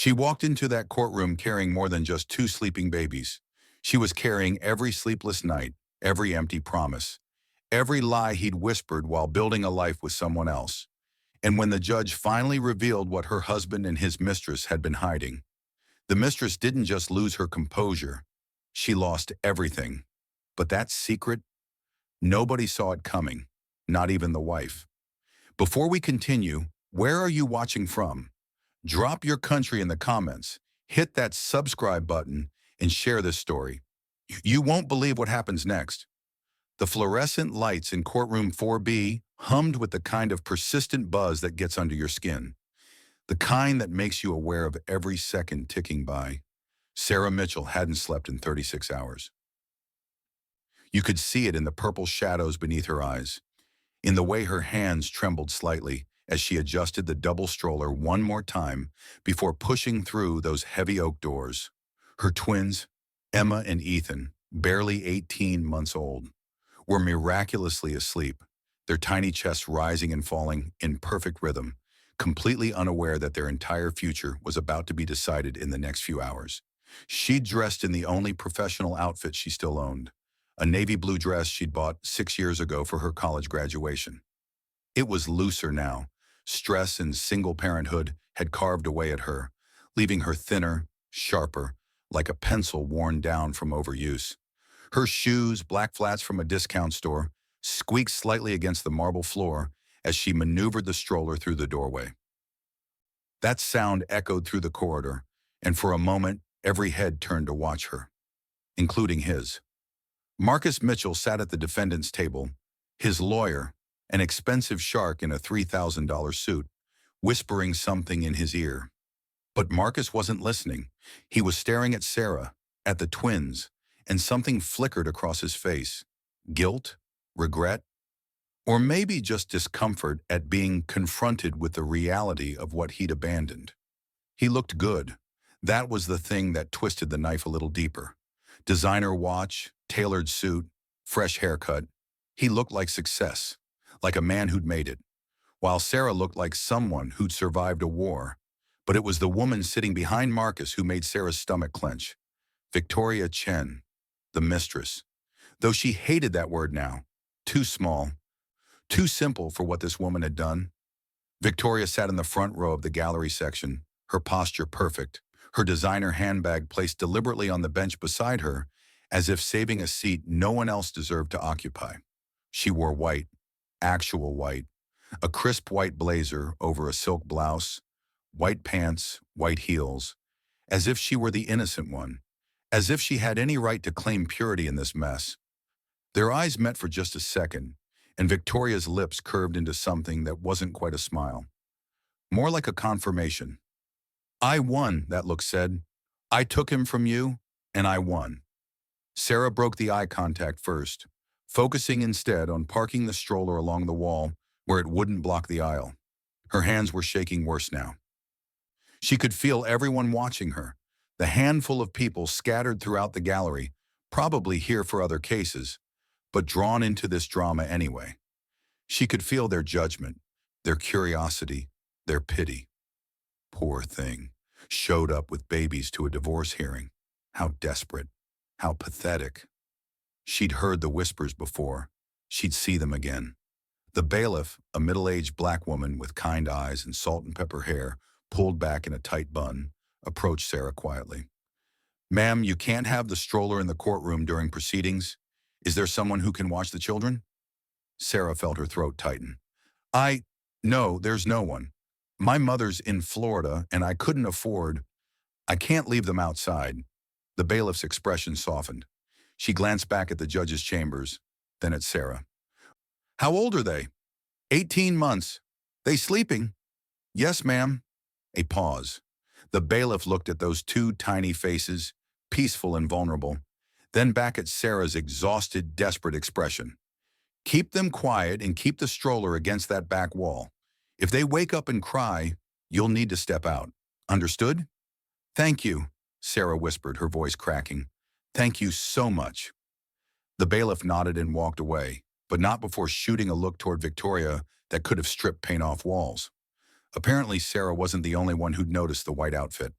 She walked into that courtroom carrying more than just two sleeping babies. She was carrying every sleepless night, every empty promise, every lie he'd whispered while building a life with someone else. And when the judge finally revealed what her husband and his mistress had been hiding, the mistress didn't just lose her composure, she lost everything. But that secret, nobody saw it coming, not even the wife. Before we continue, where are you watching from? Drop your country in the comments, hit that subscribe button, and share this story. You won't believe what happens next. The fluorescent lights in courtroom 4B hummed with the kind of persistent buzz that gets under your skin, the kind that makes you aware of every second ticking by. Sarah Mitchell hadn't slept in 36 hours. You could see it in the purple shadows beneath her eyes, in the way her hands trembled slightly as she adjusted the double stroller one more time before pushing through those heavy oak doors. Her twins, Emma and Ethan, barely 18 months old, were miraculously asleep, their tiny chests rising and falling in perfect rhythm, completely unaware that their entire future was about to be decided in the next few hours. She'd dressed in the only professional outfit she still owned, a navy blue dress she'd bought 6 years ago for her college graduation. It was looser now. Stress and single parenthood had carved away at her, leaving her thinner, sharper, like a pencil worn down from overuse. Her shoes, black flats from a discount store, squeaked slightly against the marble floor as she maneuvered the stroller through the doorway. That sound echoed through the corridor, and for a moment, every head turned to watch her, including his. Marcus Mitchell sat at the defendant's table, his lawyer, an expensive shark in a $3,000 suit, whispering something in his ear. But Marcus wasn't listening. He was staring at Sarah, at the twins, and something flickered across his face. Guilt? Regret? Or maybe just discomfort at being confronted with the reality of what he'd abandoned. He looked good. That was the thing that twisted the knife a little deeper. Designer watch, tailored suit, fresh haircut. He looked like success, like a man who'd made it, while Sarah looked like someone who'd survived a war. But it was the woman sitting behind Marcus who made Sarah's stomach clench. Victoria Chen, the mistress. Though she hated that word now. Too small, too simple for what this woman had done. Victoria sat in the front row of the gallery section, her posture perfect, her designer handbag placed deliberately on the bench beside her, as if saving a seat no one else deserved to occupy. She wore white, actual white, a crisp white blazer over a silk blouse, white pants, white heels, as if she were the innocent one, as if she had any right to claim purity in this mess. Their eyes met for just a second, and Victoria's lips curved into something that wasn't quite a smile. More like a confirmation. I won, that look said. I took him from you, and I won. Sarah broke the eye contact first, focusing instead on parking the stroller along the wall where it wouldn't block the aisle. Her hands were shaking worse now. She could feel everyone watching her, the handful of people scattered throughout the gallery, probably here for other cases, but drawn into this drama anyway. She could feel their judgment, their curiosity, their pity. Poor thing. Showed up with babies to a divorce hearing. How desperate. How pathetic. She'd heard the whispers before. She'd see them again. The bailiff, a middle-aged black woman with kind eyes and salt and pepper hair, pulled back in a tight bun, approached Sarah quietly. Ma'am, you can't have the stroller in the courtroom during proceedings. Is there someone who can watch the children? Sarah felt her throat tighten. No, there's no one. My mother's in Florida, and I couldn't afford. I can't leave them outside. The bailiff's expression softened. She glanced back at the judge's chambers, then at Sarah. How old are they? 18 months. They sleeping? Yes, ma'am. A pause. The bailiff looked at those two tiny faces, peaceful and vulnerable, then back at Sarah's exhausted, desperate expression. Keep them quiet and keep the stroller against that back wall. If they wake up and cry, you'll need to step out. Understood? Thank you, Sarah whispered, her voice cracking. Thank you so much. The bailiff nodded and walked away, but not before shooting a look toward Victoria that could have stripped paint off walls. Apparently, Sarah wasn't the only one who'd noticed the white outfit.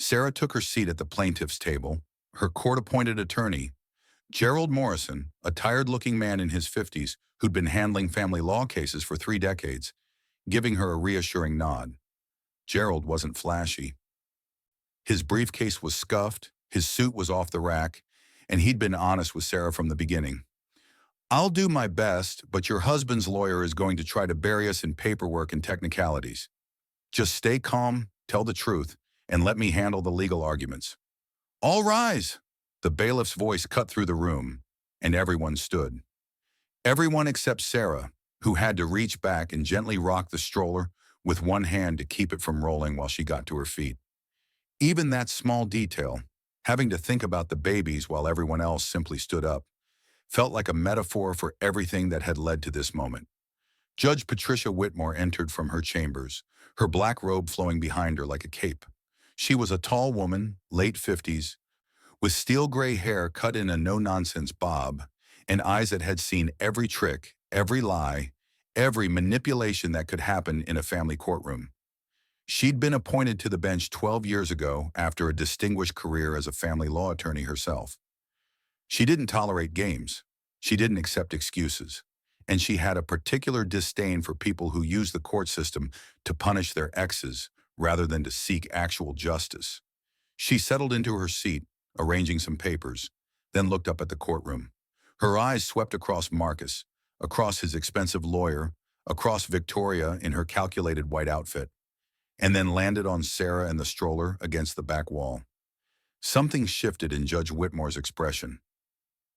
Sarah took her seat at the plaintiff's table. Her court-appointed attorney, Gerald Morrison, a tired-looking man in his 50s who'd been handling family law cases for 3 decades, giving her a reassuring nod. Gerald wasn't flashy. His briefcase was scuffed, his suit was off the rack, and he'd been honest with Sarah from the beginning. "I'll do my best, but your husband's lawyer is going to try to bury us in paperwork and technicalities. Just stay calm, tell the truth, and let me handle the legal arguments." "All rise!" The bailiff's voice cut through the room, and everyone stood. Everyone except Sarah, who had to reach back and gently rock the stroller with one hand to keep it from rolling while she got to her feet. Even that small detail, having to think about the babies while everyone else simply stood up, felt like a metaphor for everything that had led to this moment. Judge Patricia Whitmore entered from her chambers, her black robe flowing behind her like a cape. She was a tall woman, late 50s, with steel gray hair cut in a no-nonsense bob, and eyes that had seen every trick, every lie, every manipulation that could happen in a family courtroom. She'd been appointed to the bench 12 years ago after a distinguished career as a family law attorney herself. She didn't tolerate games. She didn't accept excuses. And she had a particular disdain for people who use the court system to punish their exes rather than to seek actual justice. She settled into her seat, arranging some papers, then looked up at the courtroom. Her eyes swept across Marcus, across his expensive lawyer, across Victoria in her calculated white outfit, and then landed on Sarah and the stroller against the back wall. Something shifted in Judge Whitmore's expression.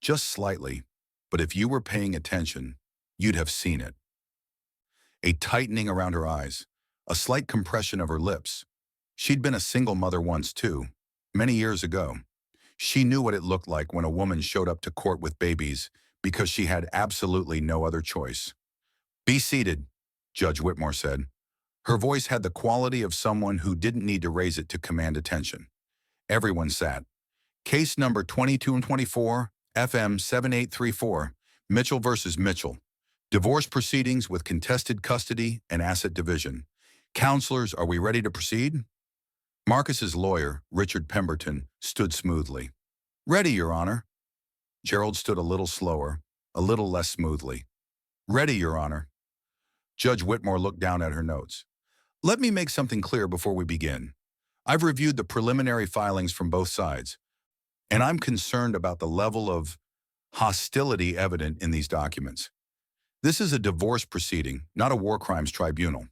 Just slightly, but if you were paying attention, you'd have seen it. A tightening around her eyes, a slight compression of her lips. She'd been a single mother once too, many years ago. She knew what it looked like when a woman showed up to court with babies because she had absolutely no other choice. "Be seated," Judge Whitmore said. Her voice had the quality of someone who didn't need to raise it to command attention. Everyone sat. "Case number 22 and 24, FM 7834, Mitchell versus Mitchell. Divorce proceedings with contested custody and asset division. Counselors, are we ready to proceed?" Marcus's lawyer, Richard Pemberton, stood smoothly. "Ready, Your Honor." Gerald stood a little slower, a little less smoothly. "Ready, Your Honor." Judge Whitmore looked down at her notes. "Let me make something clear before we begin. I've reviewed the preliminary filings from both sides, and I'm concerned about the level of hostility evident in these documents. This is a divorce proceeding, not a war crimes tribunal.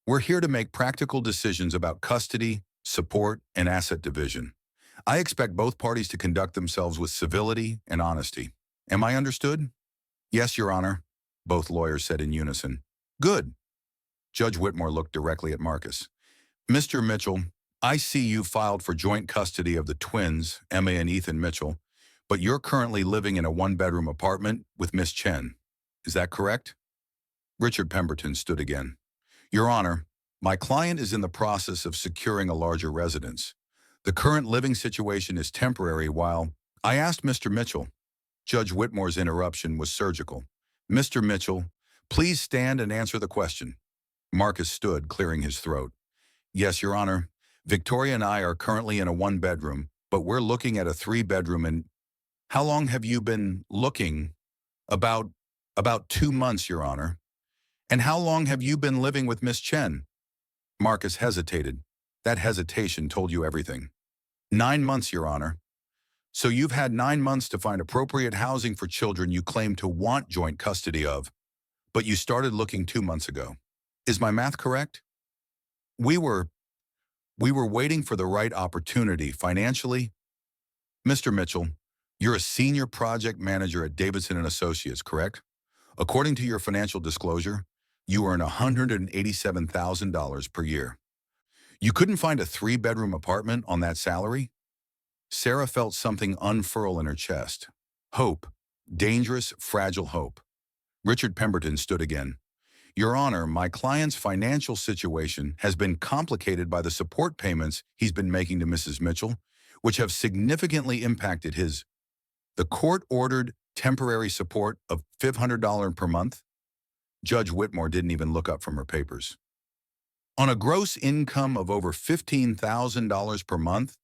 We're here to make practical decisions about custody, support, and asset division. I expect both parties to conduct themselves with civility and honesty. Am I understood?" "Yes, Your Honor," both lawyers said in unison. "Good." Judge Whitmore looked directly at Marcus. "Mr. Mitchell, I see you filed for joint custody of the twins, Emma and Ethan Mitchell, but you're currently living in a one-bedroom apartment with Miss Chen. Is that correct?" Richard Pemberton stood again. "Your Honor, my client is in the process of securing a larger residence. The current living situation is temporary while I asked Mr. Mitchell." Judge Whitmore's interruption was surgical. "Mr. Mitchell, please stand and answer the question." Marcus stood, clearing his throat. "Yes, Your Honor. Victoria and I are currently in a one-bedroom, but we're looking at a 3-bedroom and—" "How long have you been looking?" About 2 months, Your Honor." "And how long have you been living with Miss Chen?" Marcus hesitated. That hesitation told you everything. 9 months, Your Honor." "So you've had 9 months to find appropriate housing for children you claim to want joint custody of, but you started looking 2 months ago. Is my math correct?" We were waiting for the right opportunity financially." "Mr. Mitchell, you're a senior project manager at Davidson & Associates, correct? According to your financial disclosure, you earn $187,000 per year. You couldn't find a 3-bedroom apartment on that salary?" Sarah felt something unfurl in her chest. Hope. Dangerous, fragile hope. Richard Pemberton stood again. "Your Honor, my client's financial situation has been complicated by the support payments he's been making to Mrs. Mitchell, which have significantly impacted his—" "The court ordered temporary support of $500 per month?" Judge Whitmore didn't even look up from her papers. On a gross income of over $15,000 per month,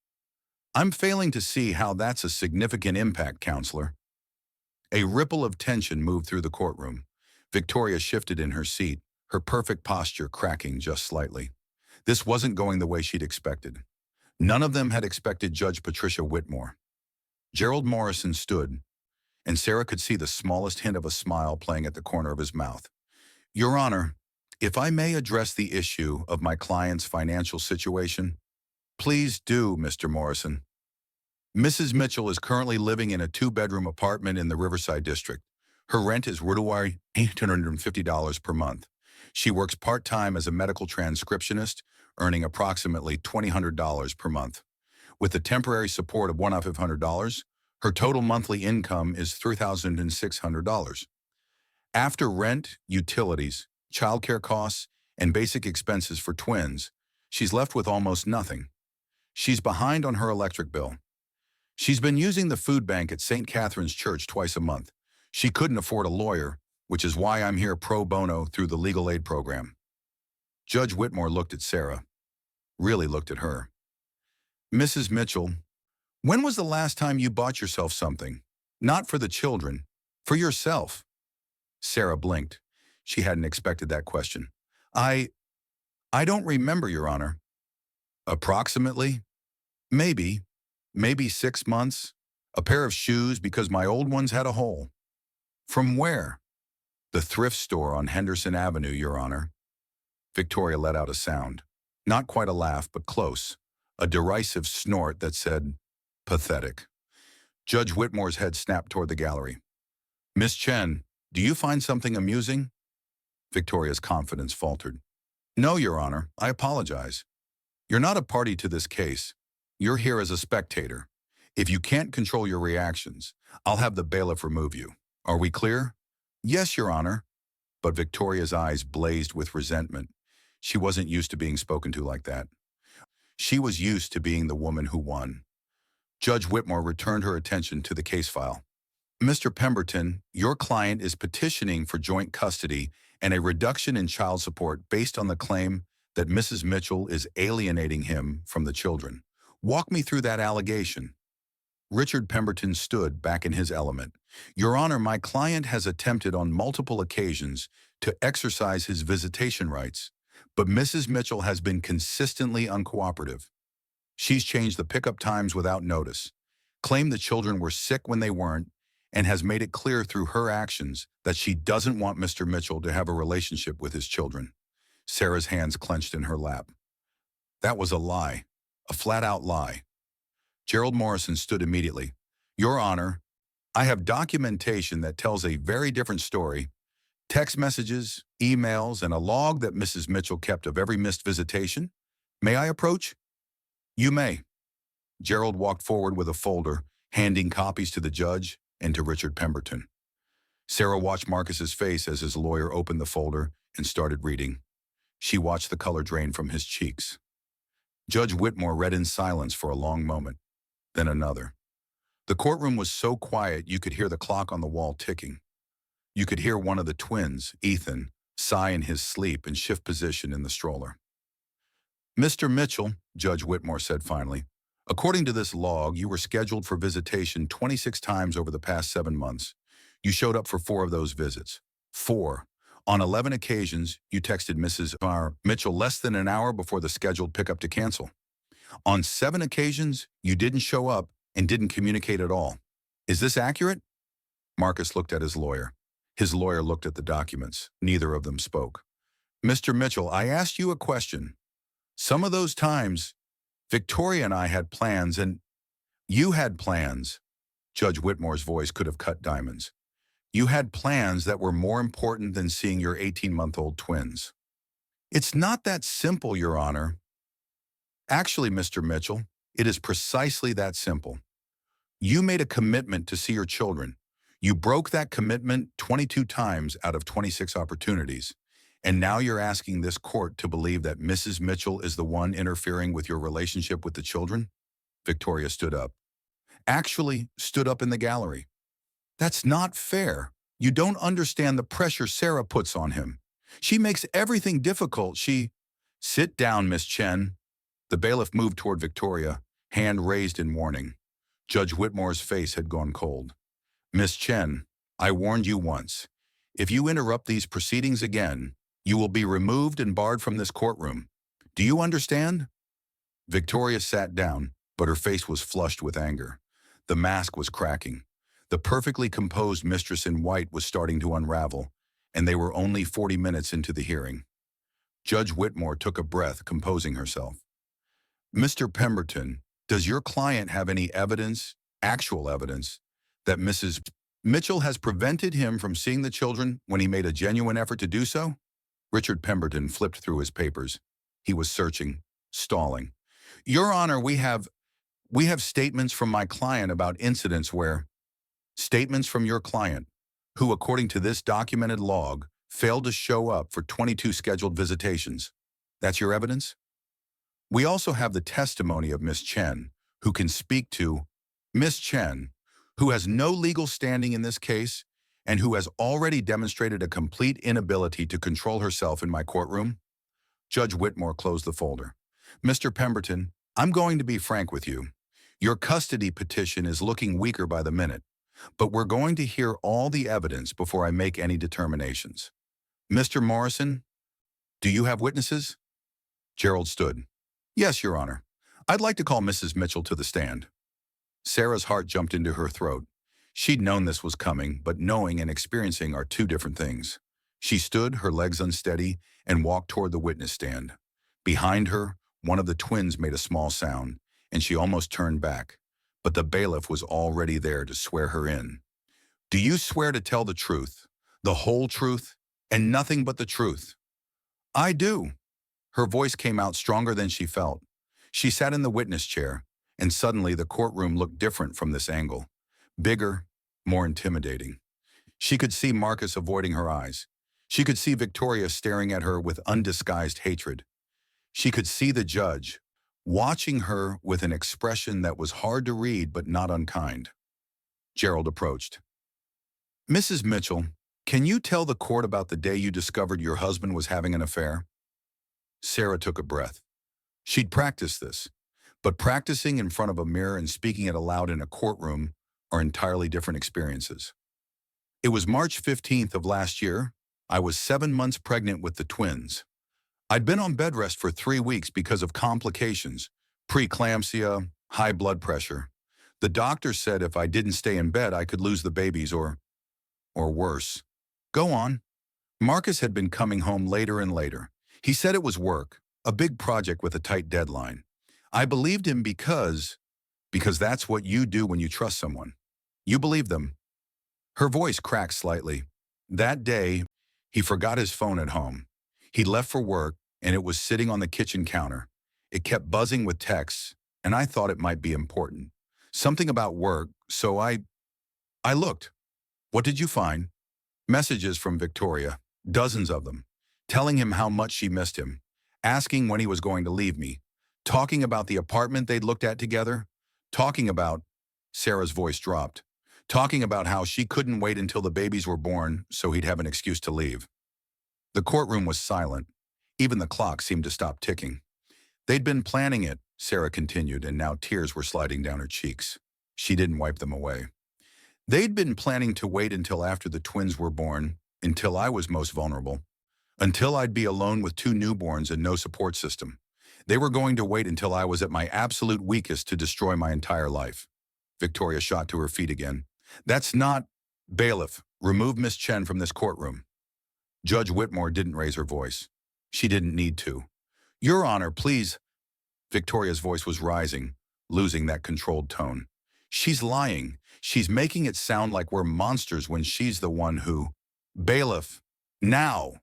I'm failing to see how that's a significant impact, counselor. A ripple of tension moved through the courtroom. Victoria shifted in her seat, her perfect posture cracking just slightly. This wasn't going the way she'd expected. None of them had expected Judge Patricia Whitmore. Gerald Morrison stood, and Sarah could see the smallest hint of a smile playing at the corner of his mouth. Your Honor, if I may address the issue of my client's financial situation, please do, Mr. Morrison. Mrs. Mitchell is currently living in a two-bedroom apartment in the Riverside district. Her rent is $850 per month. She works part-time as a medical transcriptionist, earning approximately $2,000 per month. With the temporary support of $1,500, her total monthly income is $3,600. After rent, utilities, childcare costs, and basic expenses for twins, she's left with almost nothing. She's behind on her electric bill. She's been using the food bank at St. Catherine's Church twice a month. She couldn't afford a lawyer, which is why I'm here pro bono through the legal aid program. Judge Whitmore looked at Sarah, really looked at her. Mrs. Mitchell, when was the last time you bought yourself something? Not for the children, for yourself. Sarah blinked. She hadn't expected that question. I don't remember, Your Honor. Approximately? Maybe 6 months. A pair of shoes because my old ones had a hole. From where? The thrift store on Henderson Avenue, Your Honor. Victoria let out a sound. Not quite a laugh, but close. A derisive snort that said, pathetic. Judge Whitmore's head snapped toward the gallery. Miss Chen, do you find something amusing? Victoria's confidence faltered. No, Your Honor, I apologize. You're not a party to this case. You're here as a spectator. If you can't control your reactions, I'll have the bailiff remove you. Are we clear? Yes, Your Honor. But Victoria's eyes blazed with resentment. She wasn't used to being spoken to like that. She was used to being the woman who won. Judge Whitmore returned her attention to the case file. Mr. Pemberton, your client is petitioning for joint custody and a reduction in child support based on the claim that Mrs. Mitchell is alienating him from the children. Walk me through that allegation. Richard Pemberton stood back in his element. Your Honor, my client has attempted on multiple occasions to exercise his visitation rights, but Mrs. Mitchell has been consistently uncooperative. She's changed the pickup times without notice, claimed the children were sick when they weren't, and has made it clear through her actions that she doesn't want Mr. Mitchell to have a relationship with his children. Sarah's hands clenched in her lap. That was a lie, a flat-out lie. Gerald Morrison stood immediately. Your Honor, I have documentation that tells a very different story. Text messages, emails, and a log that Mrs. Mitchell kept of every missed visitation. May I approach? You may. Gerald walked forward with a folder, handing copies to the judge and to Richard Pemberton. Sarah watched Marcus's face as his lawyer opened the folder and started reading. She watched the color drain from his cheeks. Judge Whitmore read in silence for a long moment, then another. The courtroom was so quiet you could hear the clock on the wall ticking. You could hear one of the twins, Ethan, sigh in his sleep and shift position in the stroller. Mr. Mitchell, Judge Whitmore said finally, according to this log, you were scheduled for visitation 26 times over the past 7 months. You showed up for 4 of those visits. 4. On 11 occasions, you texted Mrs. Mitchell less than an hour before the scheduled pickup to cancel. On 7 occasions, you didn't show up and didn't communicate at all. Is this accurate? Marcus looked at his lawyer. His lawyer looked at the documents. Neither of them spoke. Mr. Mitchell, I asked you a question. Some of those times, Victoria and I had plans and you had plans. Judge Whitmore's voice could have cut diamonds. You had plans that were more important than seeing your 18-month-old twins. It's not that simple, Your Honor. Actually, Mr. Mitchell, it is precisely that simple. You made a commitment to see your children. You broke that commitment 22 times out of 26 opportunities. And now you're asking this court to believe that Mrs. Mitchell is the one interfering with your relationship with the children? Victoria stood up. Actually, stood up in the gallery. That's not fair. You don't understand the pressure Sarah puts on him. She makes everything difficult. Sit down, Miss Chen. The bailiff moved toward Victoria, hand raised in warning. Judge Whitmore's face had gone cold. Miss Chen, I warned you once. If you interrupt these proceedings again, you will be removed and barred from this courtroom. Do you understand? Victoria sat down, but her face was flushed with anger. The mask was cracking. The perfectly composed mistress in white was starting to unravel, and they were only 40 minutes into the hearing. Judge Whitmore took a breath, composing herself. Mr. Pemberton, does your client have any evidence, actual evidence, that Mrs. Mitchell has prevented him from seeing the children when he made a genuine effort to do so? Richard Pemberton flipped through his papers. He was searching, stalling. Your Honor, we have statements from my client about incidents where statements from your client, who according to this documented log, failed to show up for 22 scheduled visitations. That's your evidence? We also have the testimony of Miss Chen, who can speak to Miss Chen, who has no legal standing in this case and who has already demonstrated a complete inability to control herself in my courtroom. Judge Whitmore closed the folder. Mr. Pemberton, I'm going to be frank with you. Your custody petition is looking weaker by the minute, but we're going to hear all the evidence before I make any determinations. Mr. Morrison, do you have witnesses? Gerald stood. Yes, Your Honor. I'd like to call Mrs. Mitchell to the stand. Sarah's heart jumped into her throat. She'd known this was coming, but knowing and experiencing are two different things. She stood, her legs unsteady, and walked toward the witness stand. Behind her, one of the twins made a small sound, and she almost turned back. But the bailiff was already there to swear her in. Do you swear to tell the truth, the whole truth, and nothing but the truth? I do. Her voice came out stronger than she felt. She sat in the witness chair, and suddenly the courtroom looked different from this angle. Bigger, more intimidating. She could see Marcus avoiding her eyes. She could see Victoria staring at her with undisguised hatred. She could see the judge, watching her with an expression that was hard to read but not unkind. Gerald approached. Mrs. Mitchell, can you tell the court about the day you discovered your husband was having an affair? Sarah took a breath. She'd practiced this, but practicing in front of a mirror and speaking it aloud in a courtroom are entirely different experiences. It was March 15th of last year. I was 7 months pregnant with the twins. I'd been on bed rest for 3 weeks because of complications, preeclampsia, high blood pressure. The doctor said if I didn't stay in bed, I could lose the babies or worse. Go on. Marcus had been coming home later and later. He said it was work, a big project with a tight deadline. I believed him because that's what you do when you trust someone. You believe them. Her voice cracked slightly. That day, he forgot his phone at home. He'd left for work, and it was sitting on the kitchen counter. It kept buzzing with texts, and I thought it might be important. Something about work, so I looked. What did you find? Messages from Victoria, dozens of them, telling him how much she missed him, asking when he was going to leave me, talking about the apartment they'd looked at together, talking about, Sarah's voice dropped, talking about how she couldn't wait until the babies were born so he'd have an excuse to leave. The courtroom was silent. Even the clock seemed to stop ticking. They'd been planning it, Sarah continued, and now tears were sliding down her cheeks. She didn't wipe them away. They'd been planning to wait until after the twins were born, until I was most vulnerable, until I'd be alone with 2 newborns and no support system. They were going to wait until I was at my absolute weakest to destroy my entire life. Victoria shot to her feet again. That's not... Bailiff, remove Miss Chen from this courtroom. Judge Whitmore didn't raise her voice. She didn't need to. Your Honor, please. Victoria's voice was rising, losing that controlled tone. She's lying. She's making it sound like we're monsters when she's the one who... Bailiff, now!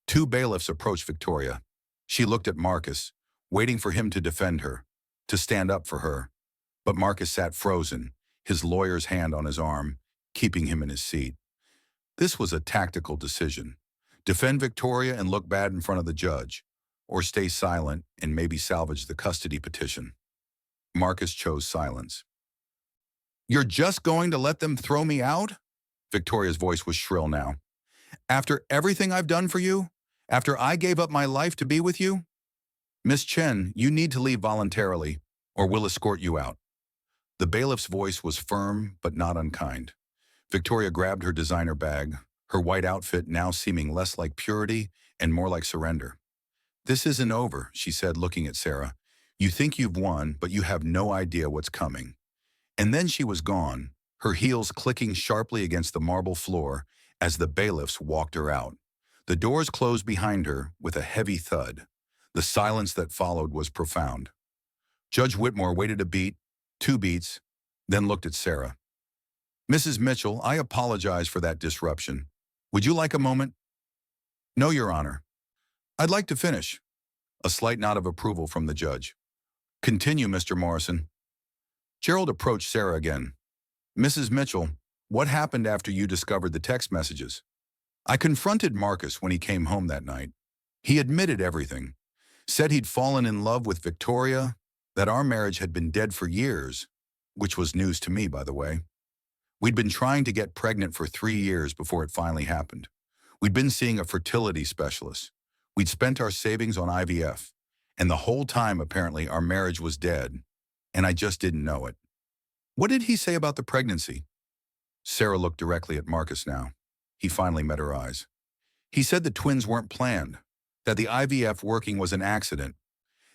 2 bailiffs approached Victoria. She looked at Marcus, waiting for him to defend her, to stand up for her. But Marcus sat frozen, his lawyer's hand on his arm, keeping him in his seat. This was a tactical decision. Defend Victoria and look bad in front of the judge, or stay silent and maybe salvage the custody petition. Marcus chose silence. You're just going to let them throw me out? Victoria's voice was shrill now. After everything I've done for you? After I gave up my life to be with you? Miss Chen, you need to leave voluntarily, or we'll escort you out. The bailiff's voice was firm but not unkind. Victoria grabbed her designer bag, her white outfit now seeming less like purity and more like surrender. This isn't over, she said, looking at Sarah. You think you've won, but you have no idea what's coming. And then she was gone, her heels clicking sharply against the marble floor as the bailiffs walked her out. The doors closed behind her with a heavy thud. The silence that followed was profound. Judge Whitmore waited a beat, 2 beats, then looked at Sarah. Mrs. Mitchell, I apologize for that disruption. Would you like a moment? No, Your Honor. I'd like to finish. A slight nod of approval from the judge. Continue, Mr. Morrison. Gerald approached Sarah again. Mrs. Mitchell, what happened after you discovered the text messages? I confronted Marcus when he came home that night. He admitted everything. Said he'd fallen in love with Victoria, that our marriage had been dead for years, which was news to me, by the way. We'd been trying to get pregnant for 3 years before it finally happened. We'd been seeing a fertility specialist. We'd spent our savings on IVF. And the whole time, apparently, our marriage was dead. And I just didn't know it. What did he say about the pregnancy? Sarah looked directly at Marcus now. He finally met her eyes. He said the twins weren't planned, that the IVF working was an accident,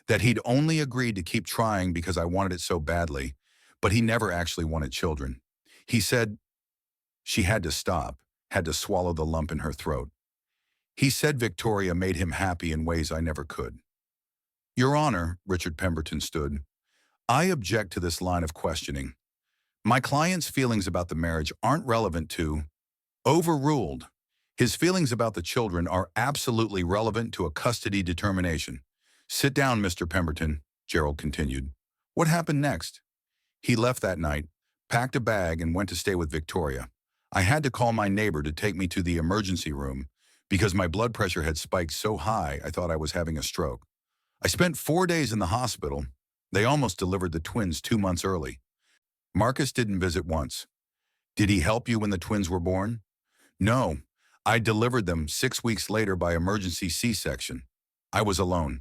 that he'd only agreed to keep trying because I wanted it so badly, but he never actually wanted children. He said she had to stop, had to swallow the lump in her throat. He said Victoria made him happy in ways I never could. Your Honor, Richard Pemberton stood, I object to this line of questioning. My client's feelings about the marriage aren't relevant to, overruled. His feelings about the children are absolutely relevant to a custody determination. Sit down, Mr. Pemberton, Gerald continued. What happened next? He left that night, packed a bag, and went to stay with Victoria. I had to call my neighbor to take me to the emergency room because my blood pressure had spiked so high I thought I was having a stroke. I spent 4 days in the hospital. They almost delivered the twins 2 months early. Marcus didn't visit once. Did he help you when the twins were born? No. I delivered them 6 weeks later by emergency C-section. I was alone.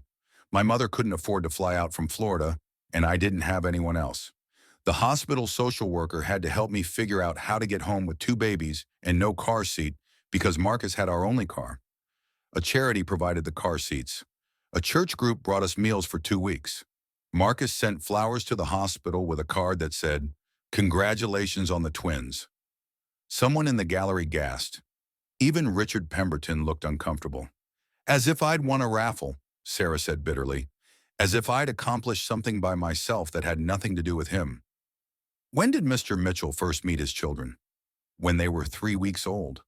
My mother couldn't afford to fly out from Florida, and I didn't have anyone else. The hospital social worker had to help me figure out how to get home with 2 babies and no car seat because Marcus had our only car. A charity provided the car seats. A church group brought us meals for 2 weeks. Marcus sent flowers to the hospital with a card that said, "Congratulations on the twins." Someone in the gallery gasped. Even Richard Pemberton looked uncomfortable. As if I'd won a raffle, Sarah said bitterly. As if I'd accomplished something by myself that had nothing to do with him. When did Mr. Mitchell first meet his children? When they were 3 weeks old.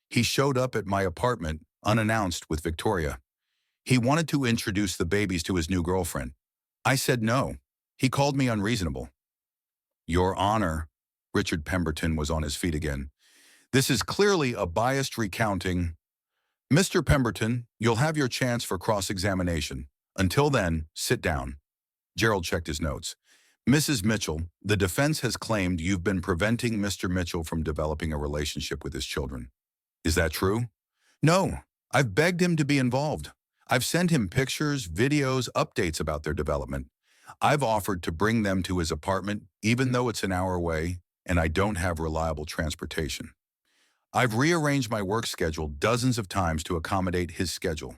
He showed up at my apartment, unannounced, with Victoria. He wanted to introduce the babies to his new girlfriend. I said no. He called me unreasonable. Your Honor, Richard Pemberton was on his feet again. This is clearly a biased recounting. Mr. Pemberton, you'll have your chance for cross-examination. Until then, sit down. Gerald checked his notes. Mrs. Mitchell, the defense has claimed you've been preventing Mr. Mitchell from developing a relationship with his children. Is that true? No. I've begged him to be involved. I've sent him pictures, videos, updates about their development. I've offered to bring them to his apartment, even though it's an hour away, and I don't have reliable transportation. I've rearranged my work schedule dozens of times to accommodate his schedule,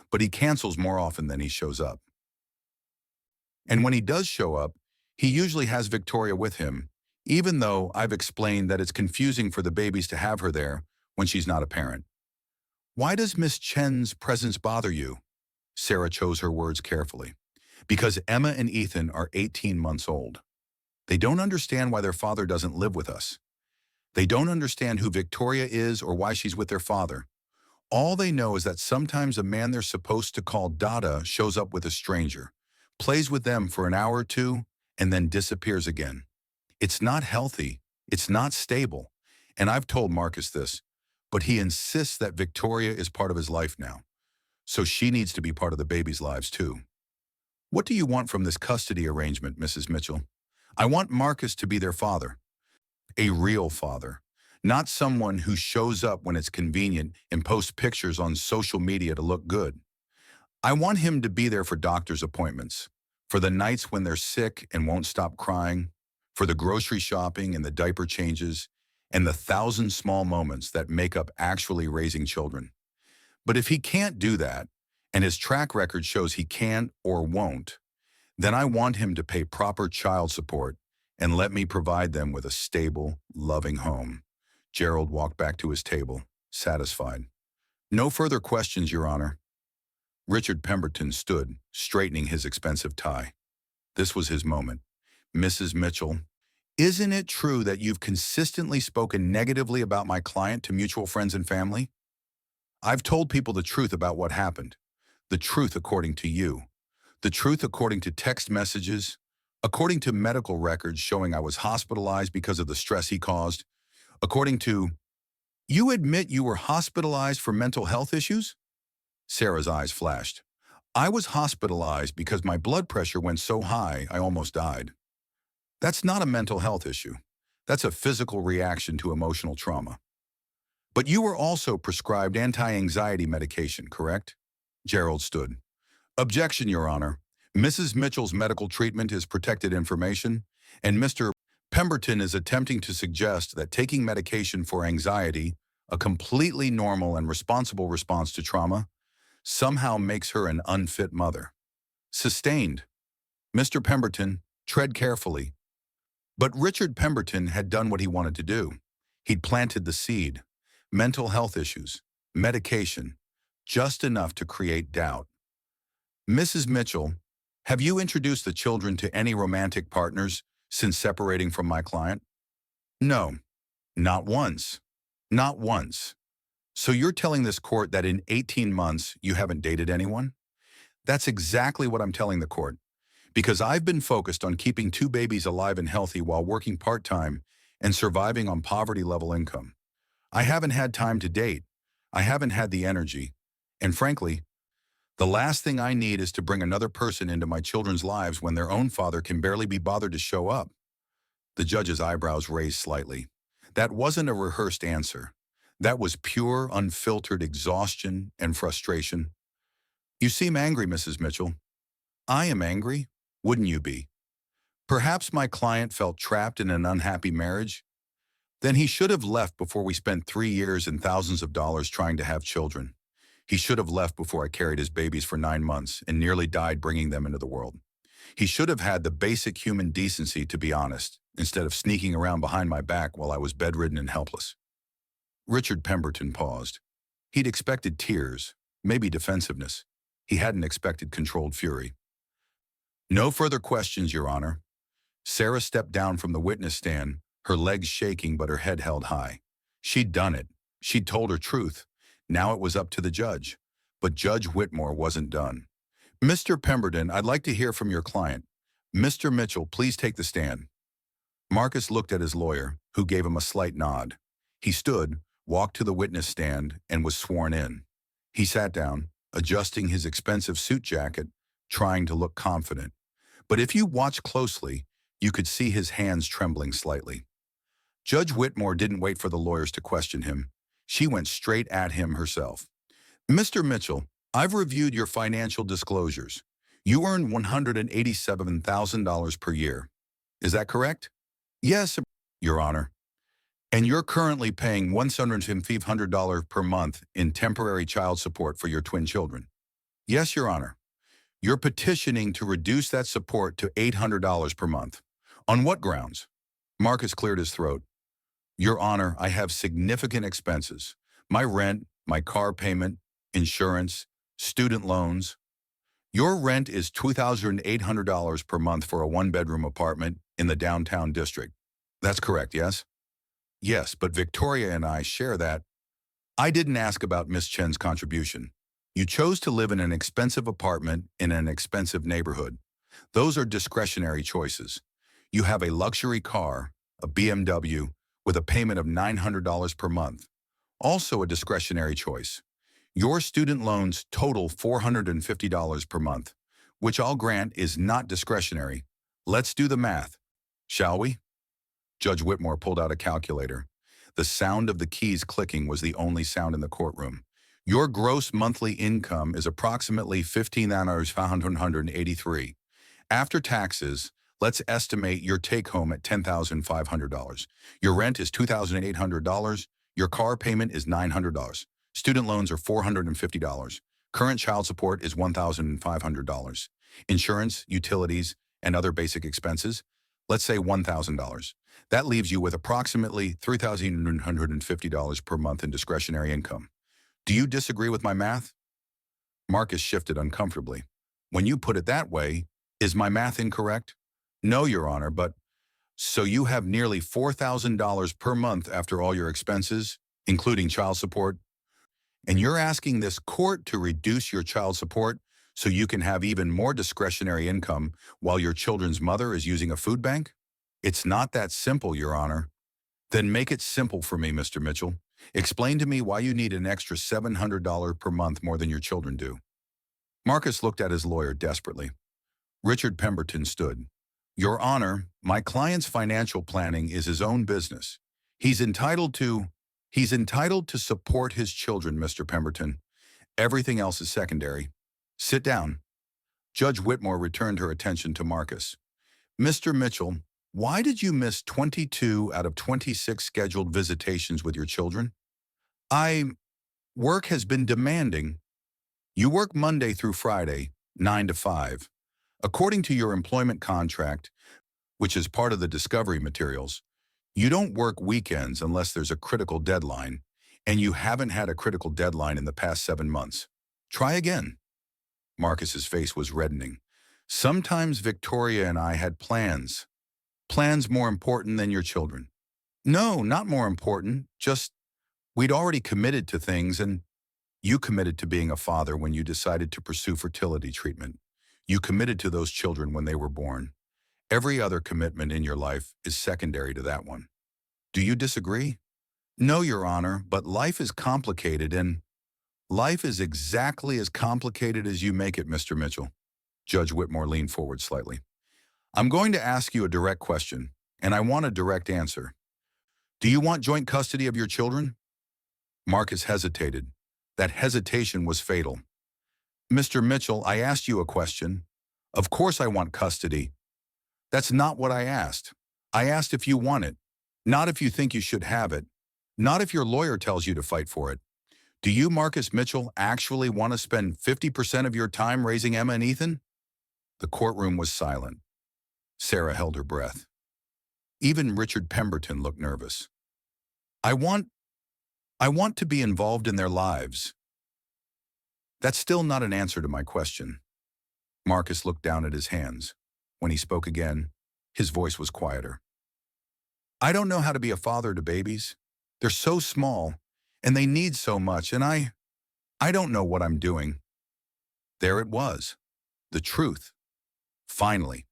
but he cancels more often than he shows up. And when he does show up, he usually has Victoria with him, even though I've explained that it's confusing for the babies to have her there when she's not a parent. Why does Miss Chen's presence bother you? Sarah chose her words carefully. Because Emma and Ethan are 18 months old. They don't understand why their father doesn't live with us. They don't understand who Victoria is or why she's with their father. All they know is that sometimes a man they're supposed to call Dada shows up with a stranger, plays with them for an hour or two, and then disappears again. It's not healthy. It's not stable. And I've told Marcus this, but he insists that Victoria is part of his life now. So she needs to be part of the baby's lives too. What do you want from this custody arrangement, Mrs. Mitchell? I want Marcus to be their father. A real father. not someone who shows up when it's convenient and posts pictures on social media to look good. I want him to be there for doctor's appointments, for the nights when they're sick and won't stop crying, for the grocery shopping and the diaper changes, and the thousand small moments that make up actually raising children. But if he can't do that, and his track record shows he can't or won't, then I want him to pay proper child support and let me provide them with a stable, loving home. Gerald walked back to his table, satisfied. No further questions, Your Honor. Richard Pemberton stood, straightening his expensive tie. This was his moment. Mrs. Mitchell, isn't it true that you've consistently spoken negatively about my client to mutual friends and family? I've told people the truth about what happened. The truth according to you. The truth according to text messages. According to medical records showing I was hospitalized because of the stress he caused. According to, you admit you were hospitalized for mental health issues? Sarah's eyes flashed. I was hospitalized because my blood pressure went so high I almost died. That's not a mental health issue. That's a physical reaction to emotional trauma. But you were also prescribed anti-anxiety medication, correct? Gerald stood. Objection, Your Honor. Mrs. Mitchell's medical treatment is protected information, and Mr. Pemberton is attempting to suggest that taking medication for anxiety, a completely normal and responsible response to trauma, somehow makes her an unfit mother. Sustained. Mr. Pemberton, tread carefully. But Richard Pemberton had done what he wanted to do. He'd planted the seed. Mental health issues, medication, just enough to create doubt. Mrs. Mitchell, have you introduced the children to any romantic partners since separating from my client? No, not once. Not once. So you're telling this court that in 18 months you haven't dated anyone? That's exactly what I'm telling the court, because I've been focused on keeping 2 babies alive and healthy while working part-time and surviving on poverty-level income. I haven't had time to date. I haven't had the energy. And frankly, the last thing I need is to bring another person into my children's lives when their own father can barely be bothered to show up. The judge's eyebrows raised slightly. That wasn't a rehearsed answer. That was pure, unfiltered exhaustion and frustration. You seem angry, Mrs. Mitchell. I am angry. Wouldn't you be? Perhaps my client felt trapped in an unhappy marriage. Then he should have left before we spent 3 years and thousands of dollars trying to have children. He should have left before I carried his babies for 9 months and nearly died bringing them into the world. He should have had the basic human decency to be honest, instead of sneaking around behind my back while I was bedridden and helpless. Richard Pemberton paused. He'd expected tears, maybe defensiveness. He hadn't expected controlled fury. No further questions, Your Honor. Sarah stepped down from the witness stand, her legs shaking but her head held high. She'd done it. She'd told her truth. Now it was up to the judge. But Judge Whitmore wasn't done. Mr. Pemberton, I'd like to hear from your client. Mr. Mitchell, please take the stand. Marcus looked at his lawyer, who gave him a slight nod. He stood, walked to the witness stand, and was sworn in. He sat down, adjusting his expensive suit jacket, trying to look confident. But if you watched closely, you could see his hands trembling slightly. Judge Whitmore didn't wait for the lawyers to question him. She went straight at him herself. Mr. Mitchell, I've reviewed your financial disclosures. You earn $187,000 per year. Is that correct? Yes, Your Honor. And you're currently paying $1,500 per month in temporary child support for your twin children. Yes, Your Honor. You're petitioning to reduce that support to $800 per month. On what grounds? Marcus cleared his throat. Your Honor, I have significant expenses. My rent, my car payment, insurance, student loans. Your rent is $2,800 per month for a 1-bedroom apartment in the downtown district. That's correct, yes? Yes, but Victoria and I share that. I didn't ask about Miss Chen's contribution. You chose to live in an expensive apartment in an expensive neighborhood. Those are discretionary choices. You have a luxury car, a BMW, with a payment of $900 per month. Also a discretionary choice. Your student loans total $450 per month, which I'll grant is not discretionary. Let's do the math, shall we? Judge Whitmore pulled out a calculator. The sound of the keys clicking was the only sound in the courtroom. Your gross monthly income is approximately $15,583. After taxes, let's estimate your take-home at $10,500. Your rent is $2,800. Your car payment is $900. Student loans are $450. Current child support is $1,500. Insurance, utilities, and other basic expenses, let's say $1,000. That leaves you with approximately $3,950 per month in discretionary income. Do you disagree with my math? Marcus shifted uncomfortably. When you put it that way, is my math incorrect? No, Your Honor, but so you have nearly $4,000 per month after all your expenses, including child support, and you're asking this court to reduce your child support so you can have even more discretionary income while your children's mother is using a food bank? It's not that simple, Your Honor. Then make it simple for me, Mr. Mitchell. Explain to me why you need an extra $700 per month more than your children do. Marcus looked at his lawyer desperately. Richard Pemberton stood. Your Honor, my client's financial planning is his own business. He's entitled to support his children, Mr. Pemberton. Everything else is secondary. Sit down. Judge Whitmore returned her attention to Marcus. Mr. Mitchell, why did you miss 22 out of 26 scheduled visitations with your children? Work has been demanding. You work Monday through Friday, 9 to 5. According to your employment contract, which is part of the discovery materials, you don't work weekends unless there's a critical deadline, and you haven't had a critical deadline in the past 7 months. Try again. Marcus's face was reddening. Sometimes Victoria and I had plans. Plans more important than your children. No, not more important, just we'd already committed to things, and you committed to being a father when you decided to pursue fertility treatment. You committed to those children when they were born. Every other commitment in your life is secondary to that one. Do you disagree? No, Your Honor, but life is complicated, and life is exactly as complicated as you make it, Mr. Mitchell. Judge Whitmore leaned forward slightly. I'm going to ask you a direct question, and I want a direct answer. Do you want joint custody of your children? Marcus hesitated. That hesitation was fatal. Mr. Mitchell, I asked you a question. Of course I want custody. That's not what I asked. I asked if you want it, not if you think you should have it, not if your lawyer tells you to fight for it. Do you, Marcus Mitchell, actually want to spend 50% of your time raising Emma and Ethan? The courtroom was silent. Sarah held her breath. Even Richard Pemberton looked nervous. I want to be involved in their lives. That's still not an answer to my question. Marcus looked down at his hands. When he spoke again, his voice was quieter. I don't know how to be a father to babies. They're so small, and they need so much, and I don't know what I'm doing. There it was. The truth. Finally.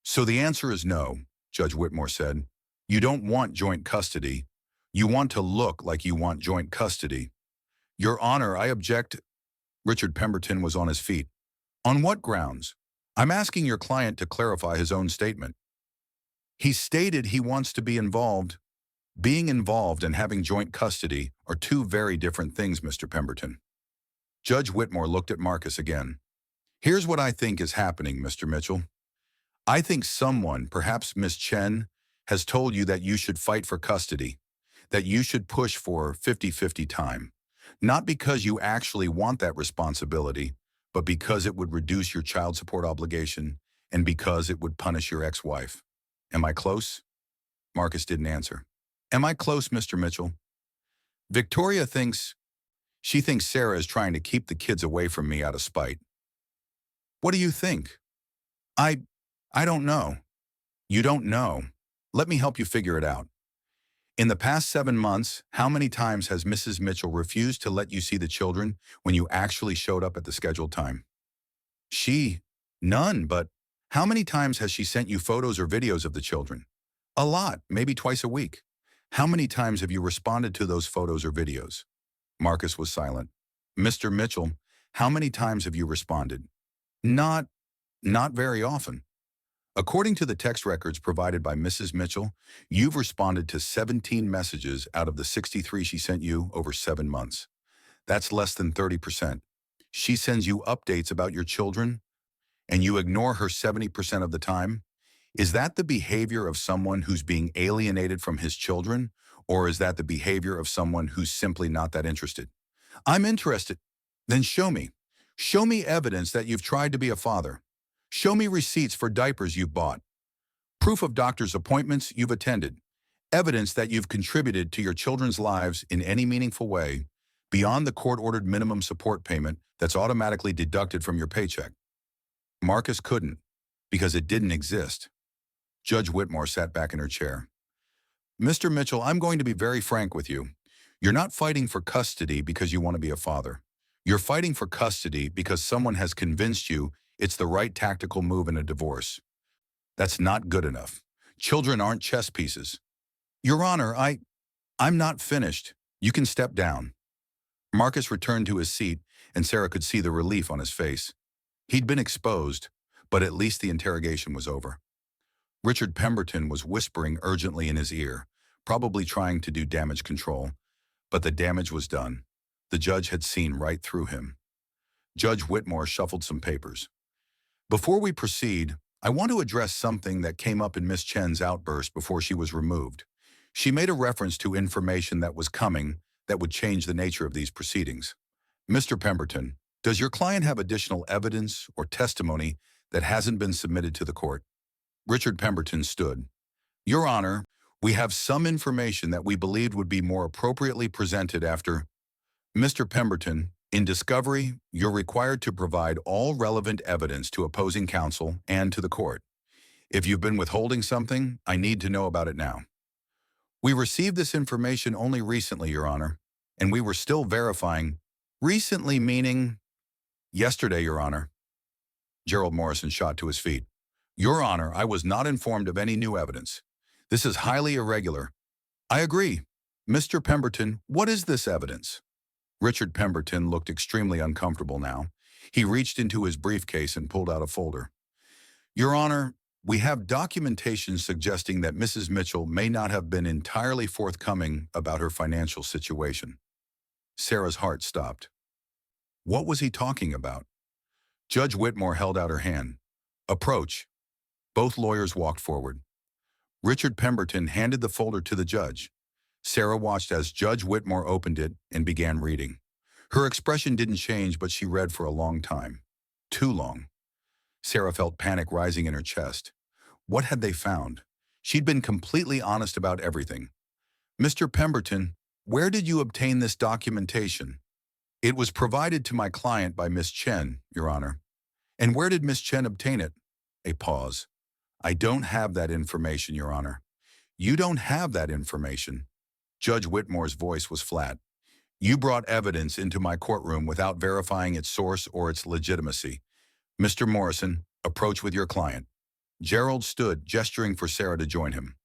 So the answer is no, Judge Whitmore said. You don't want joint custody. You want to look like you want joint custody. Your Honor, I object. Richard Pemberton was on his feet. On what grounds? I'm asking your client to clarify his own statement. He stated he wants to be involved. Being involved and having joint custody are two very different things, Mr. Pemberton. Judge Whitmore looked at Marcus again. Here's what I think is happening, Mr. Mitchell. I think someone, perhaps Miss Chen, has told you that you should fight for custody, that you should push for 50-50 time, not because you actually want that responsibility, but because it would reduce your child support obligation and because it would punish your ex-wife. Am I close? Marcus didn't answer. Am I close, Mr. Mitchell? Victoria thinks Sarah is trying to keep the kids away from me out of spite. What do you think? I don't know. You don't know. Let me help you figure it out. In the past 7 months, how many times has Mrs. Mitchell refused to let you see the children when you actually showed up at the scheduled time? None, but how many times has she sent you photos or videos of the children? A lot, maybe twice a week. How many times have you responded to those photos or videos? Marcus was silent. Mr. Mitchell, how many times have you responded? Not very often. According to the text records provided by Mrs. Mitchell, you've responded to 17 messages out of the 63 she sent you over 7 months. That's less than 30%. She sends you updates about your children, and you ignore her 70% of the time? Is that the behavior of someone who's being alienated from his children, or is that the behavior of someone who's simply not that interested? I'm interested. Then show me. Show me evidence that you've tried to be a father. Show me receipts for diapers you've bought, proof of doctor's appointments you've attended, evidence that you've contributed to your children's lives in any meaningful way beyond the court-ordered minimum support payment that's automatically deducted from your paycheck. Marcus couldn't, because it didn't exist. Judge Whitmore sat back in her chair. Mr. Mitchell, I'm going to be very frank with you. You're not fighting for custody because you want to be a father. You're fighting for custody because someone has convinced you it's the right tactical move in a divorce. That's not good enough. Children aren't chess pieces. Your Honor, I'm not finished. You can step down. Marcus returned to his seat, and Sarah could see the relief on his face. He'd been exposed, but at least the interrogation was over. Richard Pemberton was whispering urgently in his ear, probably trying to do damage control. But the damage was done. The judge had seen right through him. Judge Whitmore shuffled some papers. Before we proceed, I want to address something that came up in Miss Chen's outburst before she was removed. She made a reference to information that was coming that would change the nature of these proceedings. Mr. Pemberton, does your client have additional evidence or testimony that hasn't been submitted to the court? Richard Pemberton stood. Your Honor, we have some information that we believed would be more appropriately presented after. Mr. Pemberton, in discovery, you're required to provide all relevant evidence to opposing counsel and to the court. If you've been withholding something, I need to know about it now. We received this information only recently, Your Honor, and we were still verifying. Recently meaning yesterday, Your Honor. Gerald Morrison shot to his feet. Your Honor, I was not informed of any new evidence. This is highly irregular. I agree. Mr. Pemberton, what is this evidence? Richard Pemberton looked extremely uncomfortable now. He reached into his briefcase and pulled out a folder. Your Honor, we have documentation suggesting that Mrs. Mitchell may not have been entirely forthcoming about her financial situation. Sarah's heart stopped. What was he talking about? Judge Whitmore held out her hand. Approach. Both lawyers walked forward. Richard Pemberton handed the folder to the judge. Sarah watched as Judge Whitmore opened it and began reading. Her expression didn't change, but she read for a long time. Too long. Sarah felt panic rising in her chest. What had they found? She'd been completely honest about everything. Mr. Pemberton, where did you obtain this documentation? It was provided to my client by Miss Chen, Your Honor. And where did Miss Chen obtain it? A pause. I don't have that information, Your Honor. You don't have that information. Judge Whitmore's voice was flat. You brought evidence into my courtroom without verifying its source or its legitimacy. Mr. Morrison, approach with your client. Gerald stood, gesturing for Sarah to join him.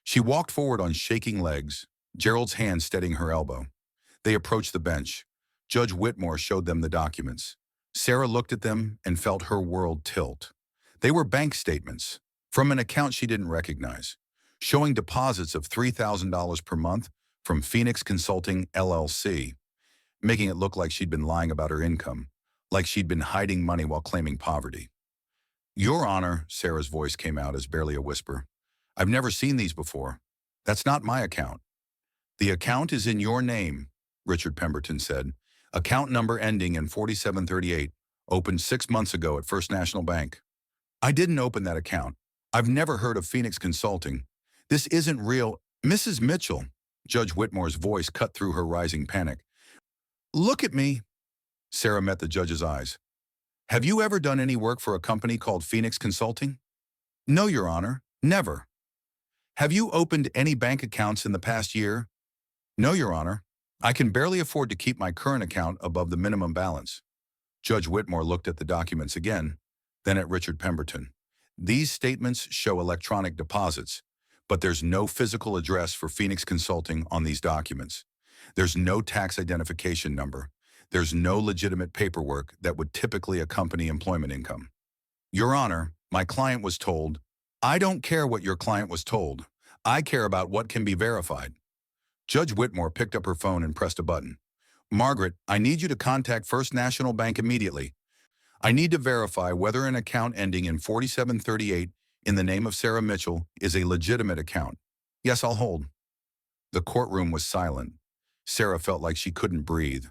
She walked forward on shaking legs, Gerald's hand steadying her elbow. They approached the bench. Judge Whitmore showed them the documents. Sarah looked at them and felt her world tilt. They were bank statements from an account she didn't recognize, showing deposits of $3,000 per month from Phoenix Consulting, LLC, making it look like she'd been lying about her income, like she'd been hiding money while claiming poverty. Your Honor, Sarah's voice came out as barely a whisper. I've never seen these before. That's not my account. The account is in your name, Richard Pemberton said. Account number ending in 4738, opened 6 months ago at First National Bank. I didn't open that account. I've never heard of Phoenix Consulting. This isn't real. Mrs. Mitchell, Judge Whitmore's voice cut through her rising panic. Look at me. Sarah met the judge's eyes. Have you ever done any work for a company called Phoenix Consulting? No, Your Honor, never. Have you opened any bank accounts in the past year? No, Your Honor. I can barely afford to keep my current account above the minimum balance. Judge Whitmore looked at the documents again, then at Richard Pemberton. These statements show electronic deposits, but there's no physical address for Phoenix Consulting on these documents. There's no tax identification number. There's no legitimate paperwork that would typically accompany employment income. Your Honor, My client was told. I don't care what your client was told. I care about what can be verified. Judge Whitmore picked up her phone and pressed a button. Margaret, I need you to contact First National Bank immediately. I need to verify whether an account ending in 4738 in the name of Sarah Mitchell is a legitimate account. Yes, I'll hold. The courtroom was silent. Sarah felt like she couldn't breathe.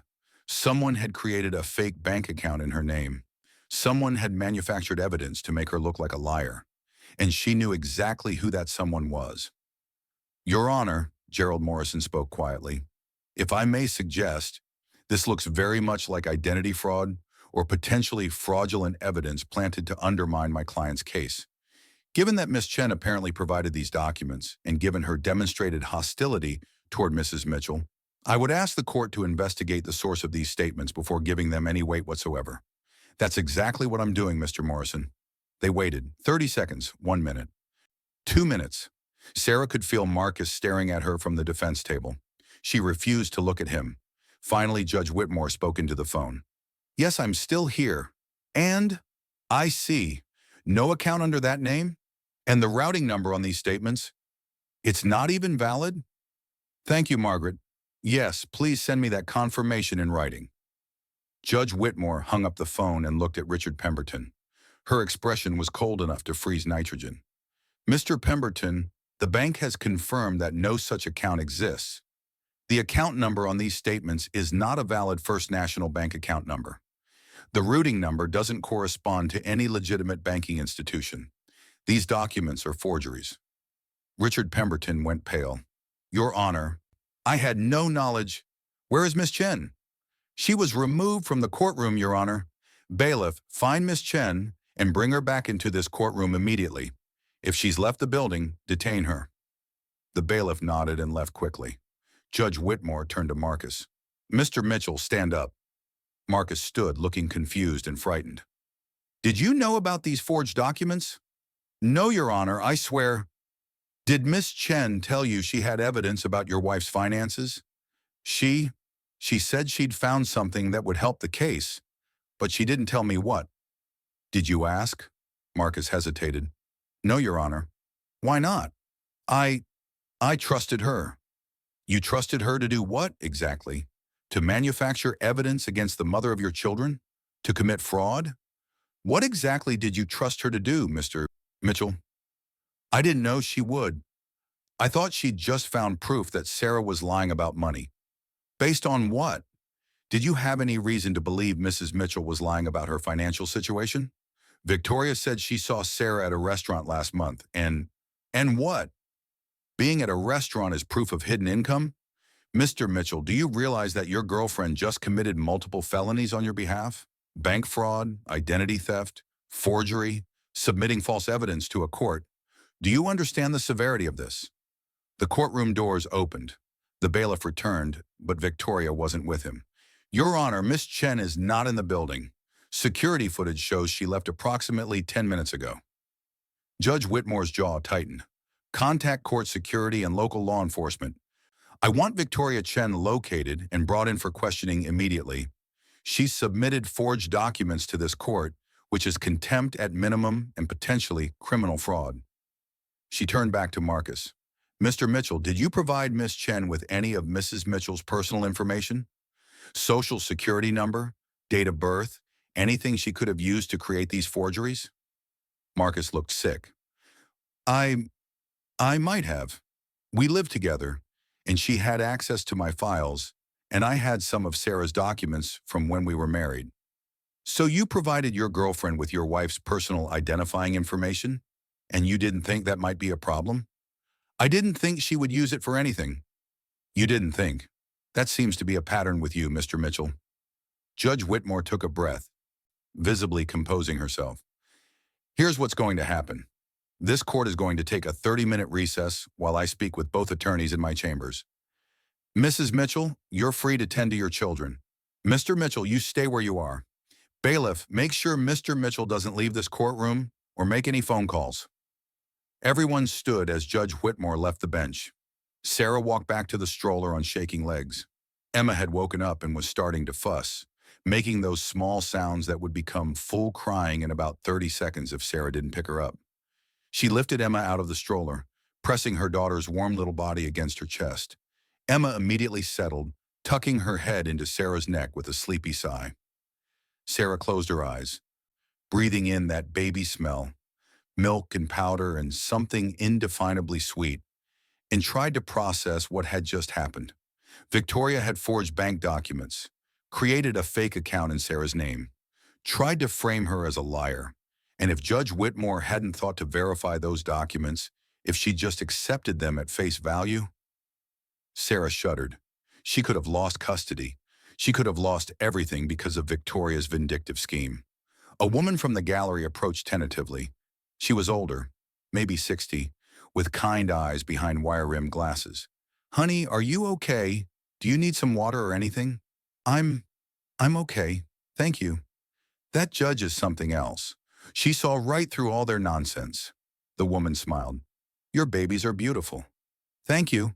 Someone had created a fake bank account in her name. Someone had manufactured evidence to make her look like a liar. And she knew exactly who that someone was. Your Honor, Gerald Morrison spoke quietly, if I may suggest, this looks very much like identity fraud or potentially fraudulent evidence planted to undermine my client's case. Given that Miss Chen apparently provided these documents and given her demonstrated hostility toward Mrs. Mitchell, I would ask the court to investigate the source of these statements before giving them any weight whatsoever. That's exactly what I'm doing, Mr. Morrison. They waited. 30 seconds, 1 minute, 2 minutes. Sarah could feel Marcus staring at her from the defense table. She refused to look at him. Finally, Judge Whitmore spoke into the phone. Yes, I'm still here. And I see. No account under that name? And the routing number on these statements? It's not even valid? Thank you, Margaret. Yes, please send me that confirmation in writing. Judge Whitmore hung up the phone and looked at Richard Pemberton. Her expression was cold enough to freeze nitrogen. Mr. Pemberton, the bank has confirmed that no such account exists. The account number on these statements is not a valid First National Bank account number. The routing number doesn't correspond to any legitimate banking institution. These documents are forgeries. Richard Pemberton went pale. Your Honor, I had no knowledge. Where is Miss Chen? She was removed from the courtroom, Your Honor. Bailiff, find Miss Chen and bring her back into this courtroom immediately. If she's left the building, detain her. The bailiff nodded and left quickly. Judge Whitmore turned to Marcus. Mr. Mitchell, stand up. Marcus stood, looking confused and frightened. Did you know about these forged documents? No, Your Honor, I swear. Did Miss Chen tell you she had evidence about your wife's finances? She said she'd found something that would help the case, but she didn't tell me what. Did you ask? Marcus hesitated. No, Your Honor. Why not? I trusted her. You trusted her to do what, exactly? To manufacture evidence against the mother of your children? To commit fraud? What exactly did you trust her to do, Mr. Mitchell? I didn't know she would. I thought she'd just found proof that Sarah was lying about money. Based on what? Did you have any reason to believe Mrs. Mitchell was lying about her financial situation? Victoria said she saw Sarah at a restaurant last month, and what? Being at a restaurant is proof of hidden income? Mr. Mitchell, do you realize that your girlfriend just committed multiple felonies on your behalf? Bank fraud, identity theft, forgery, submitting false evidence to a court. Do you understand the severity of this? The courtroom doors opened. The bailiff returned, but Victoria wasn't with him. Your Honor, Miss Chen is not in the building. Security footage shows she left approximately 10 minutes ago. Judge Whitmore's jaw tightened. Contact court security and local law enforcement. I want Victoria Chen located and brought in for questioning immediately. She submitted forged documents to this court, which is contempt at minimum and potentially criminal fraud. She turned back to Marcus. Mr. Mitchell, did you provide Miss Chen with any of Mrs. Mitchell's personal information? Social security number, date of birth, anything she could have used to create these forgeries? Marcus looked sick. I might have. We lived together, and she had access to my files, and I had some of Sarah's documents from when we were married. So you provided your girlfriend with your wife's personal identifying information, and you didn't think that might be a problem? I didn't think she would use it for anything. You didn't think. That seems to be a pattern with you, Mr. Mitchell. Judge Whitmore took a breath, visibly composing herself. Here's what's going to happen. This court is going to take a 30-minute recess while I speak with both attorneys in my chambers. Mrs. Mitchell, you're free to tend to your children. Mr. Mitchell, you stay where you are. Bailiff, make sure Mr. Mitchell doesn't leave this courtroom or make any phone calls. Everyone stood as Judge Whitmore left the bench. Sarah walked back to the stroller on shaking legs. Emma had woken up and was starting to fuss. making those small sounds that would become full crying in about 30 seconds if Sarah didn't pick her up. She lifted Emma out of the stroller, pressing her daughter's warm little body against her chest. Emma immediately settled, tucking her head into Sarah's neck with a sleepy sigh. Sarah closed her eyes, breathing in that baby smell, milk and powder and something indefinably sweet, and tried to process what had just happened. Victoria had forged bank documents, created a fake account in Sarah's name, tried to frame her as a liar. And if Judge Whitmore hadn't thought to verify those documents, if she just accepted them at face value, Sarah shuddered. She could have lost custody. She could have lost everything because of Victoria's vindictive scheme. A woman from the gallery approached tentatively. She was older, maybe 60, with kind eyes behind wire-rimmed glasses. "Honey, are you okay? Do you need some water or anything?" I'm okay. Thank you." That judge is something else. She saw right through all their nonsense. The woman smiled. "Your babies are beautiful." "Thank you."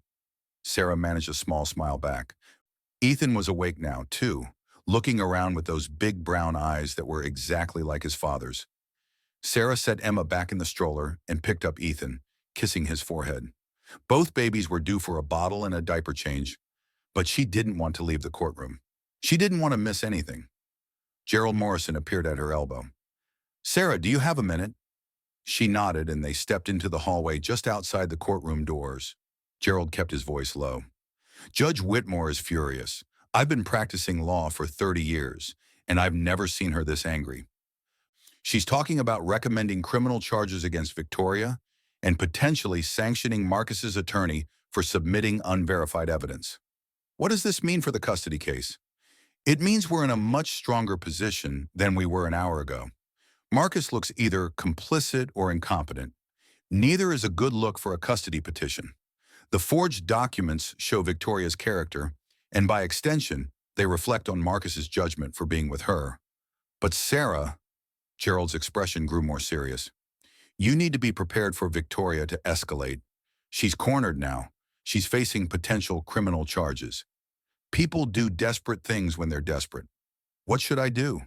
Sarah managed a small smile back. Ethan was awake now, too, looking around with those big brown eyes that were exactly like his father's. Sarah set Emma back in the stroller and picked up Ethan, kissing his forehead. Both babies were due for a bottle and a diaper change, but she didn't want to leave the courtroom. She didn't want to miss anything. Gerald Morrison appeared at her elbow. "Sarah, do you have a minute?" She nodded and they stepped into the hallway just outside the courtroom doors. Gerald kept his voice low. "Judge Whitmore is furious. I've been practicing law for 30 years, and I've never seen her this angry. She's talking about recommending criminal charges against Victoria and potentially sanctioning Marcus's attorney for submitting unverified evidence." "What does this mean for the custody case?" "It means we're in a much stronger position than we were an hour ago. Marcus looks either complicit or incompetent. Neither is a good look for a custody petition. The forged documents show Victoria's character, and by extension, they reflect on Marcus's judgment for being with her. But Sarah," Gerald's expression grew more serious, "you need to be prepared for Victoria to escalate. She's cornered now. She's facing potential criminal charges. People do desperate things when they're desperate. What should I do?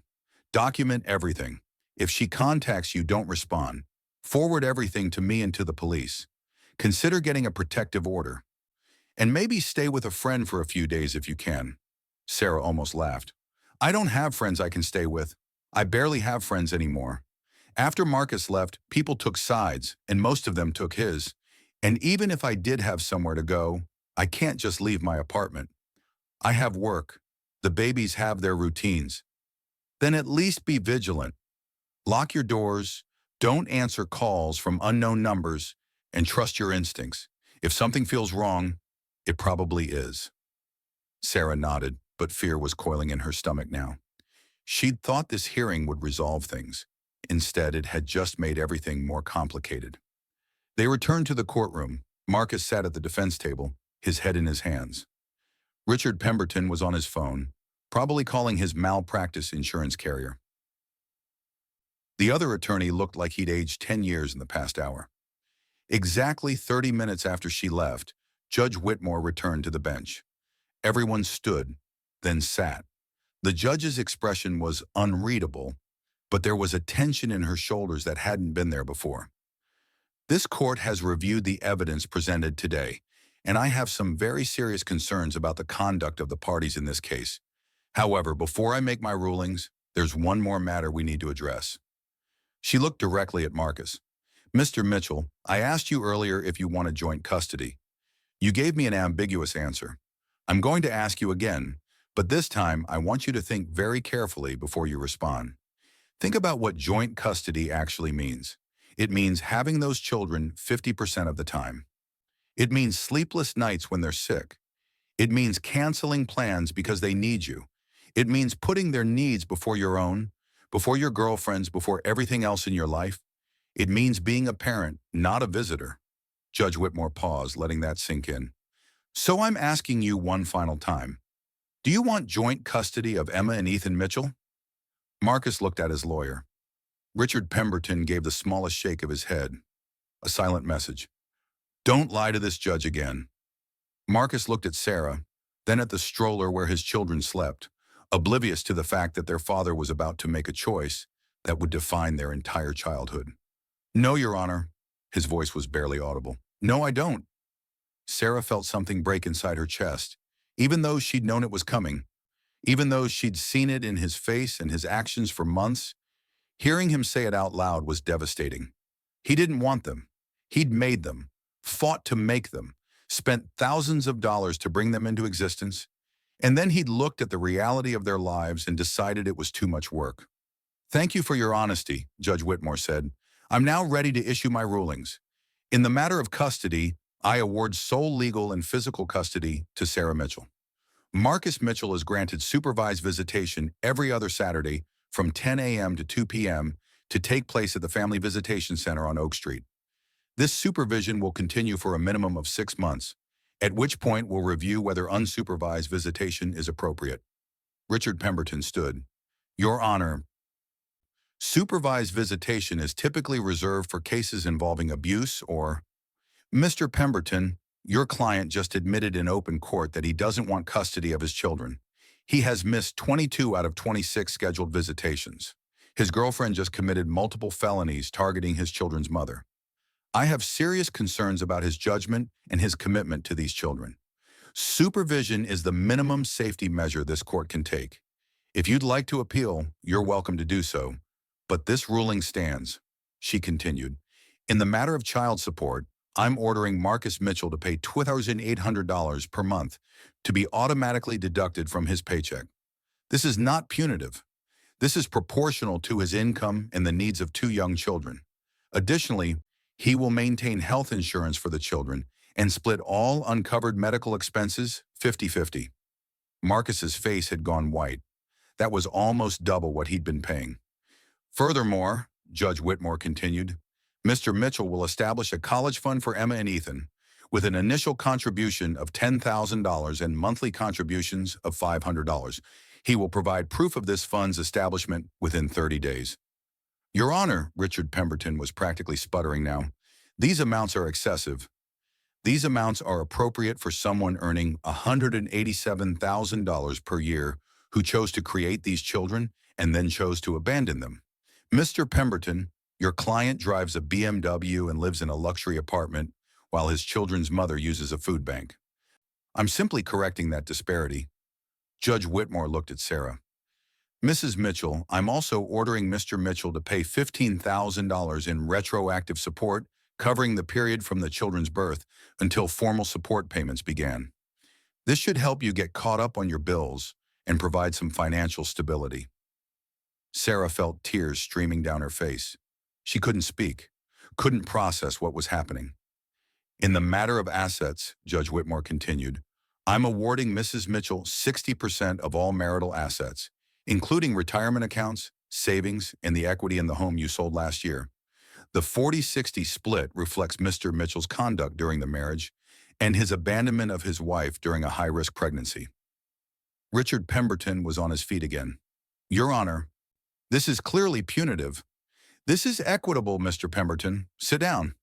Document everything. If she contacts you, don't respond. Forward everything to me and to the police. Consider getting a protective order. And maybe stay with a friend for a few days if you can." Sarah almost laughed. "I don't have friends I can stay with. I barely have friends anymore. After Marcus left, people took sides, and most of them took his. And even if I did have somewhere to go, I can't just leave my apartment. I have work. The babies have their routines. Then at least be vigilant. Lock your doors, don't answer calls from unknown numbers, and trust your instincts. If something feels wrong, it probably is." Sarah nodded, but fear was coiling in her stomach now. She'd thought this hearing would resolve things. Instead, it had just made everything more complicated. They returned to the courtroom. Marcus sat at the defense table, his head in his hands. Richard Pemberton was on his phone, probably calling his malpractice insurance carrier. The other attorney looked like he'd aged 10 years in the past hour. Exactly 30 minutes after she left, Judge Whitmore returned to the bench. Everyone stood, then sat. The judge's expression was unreadable, but there was a tension in her shoulders that hadn't been there before. "This court has reviewed the evidence presented today, and I have some very serious concerns about the conduct of the parties in this case. However, before I make my rulings, there's one more matter we need to address." She looked directly at Marcus. "Mr. Mitchell, I asked you earlier if you wanted joint custody. You gave me an ambiguous answer. I'm going to ask you again, but this time I want you to think very carefully before you respond. Think about what joint custody actually means. It means having those children 50% of the time. It means sleepless nights when they're sick. It means canceling plans because they need you. It means putting their needs before your own, before your girlfriend's, before everything else in your life. It means being a parent, not a visitor." Judge Whitmore paused, letting that sink in. "So I'm asking you one final time. Do you want joint custody of Emma and Ethan Mitchell?" Marcus looked at his lawyer. Richard Pemberton gave the smallest shake of his head. A silent message. "Don't lie to this judge again." Marcus looked at Sarah, then at the stroller where his children slept, oblivious to the fact that their father was about to make a choice that would define their entire childhood. "No, Your Honor." His voice was barely audible. "No, I don't." Sarah felt something break inside her chest, even though she'd known it was coming, even though she'd seen it in his face and his actions for months. Hearing him say it out loud was devastating. He didn't want them. He'd made them, fought to make them, spent thousands of dollars to bring them into existence, and then he'd looked at the reality of their lives and decided it was too much work. "Thank you for your honesty," Judge Whitmore said. "I'm now ready to issue my rulings. In the matter of custody, I award sole legal and physical custody to Sarah Mitchell. Marcus Mitchell is granted supervised visitation every other Saturday from 10 a.m. to 2 p.m. to take place at the Family Visitation Center on Oak Street. This supervision will continue for a minimum of 6 months, at which point we'll review whether unsupervised visitation is appropriate." Richard Pemberton stood. "Your Honor, supervised visitation is typically reserved for cases involving abuse or—" "Mr. Pemberton, your client just admitted in open court that he doesn't want custody of his children. He has missed 22 out of 26 scheduled visitations. His girlfriend just committed multiple felonies targeting his children's mother. I have serious concerns about his judgment and his commitment to these children. Supervision is the minimum safety measure this court can take. If you'd like to appeal, you're welcome to do so. But this ruling stands," she continued. "In the matter of child support, I'm ordering Marcus Mitchell to pay $2,800 per month to be automatically deducted from his paycheck. This is not punitive. This is proportional to his income and the needs of 2 young children. Additionally, he will maintain health insurance for the children and split all uncovered medical expenses 50-50. Marcus's face had gone white. That was almost double what he'd been paying. "Furthermore," Judge Whitmore continued, "Mr. Mitchell will establish a college fund for Emma and Ethan with an initial contribution of $10,000 and monthly contributions of $500. He will provide proof of this fund's establishment within 30 days. "Your Honor," Richard Pemberton was practically sputtering now, "these amounts are excessive. These amounts are appropriate for someone earning $187,000 per year who chose to create these children and then chose to abandon them. Mr. Pemberton, your client drives a BMW and lives in a luxury apartment while his children's mother uses a food bank. I'm simply correcting that disparity." Judge Whitmore looked at Sarah. "Mrs. Mitchell, I'm also ordering Mr. Mitchell to pay $15,000 in retroactive support covering the period from the children's birth until formal support payments began. This should help you get caught up on your bills and provide some financial stability." Sarah felt tears streaming down her face. She couldn't speak, couldn't process what was happening. "In the matter of assets," Judge Whitmore continued, "I'm awarding Mrs. Mitchell 60% of all marital assets, including retirement accounts, savings, and the equity in the home you sold last year. The 40-60 split reflects Mr. Mitchell's conduct during the marriage and his abandonment of his wife during a high-risk pregnancy." Richard Pemberton was on his feet again. "Your Honor, this is clearly punitive. This is equitable, Mr. Pemberton. Sit down."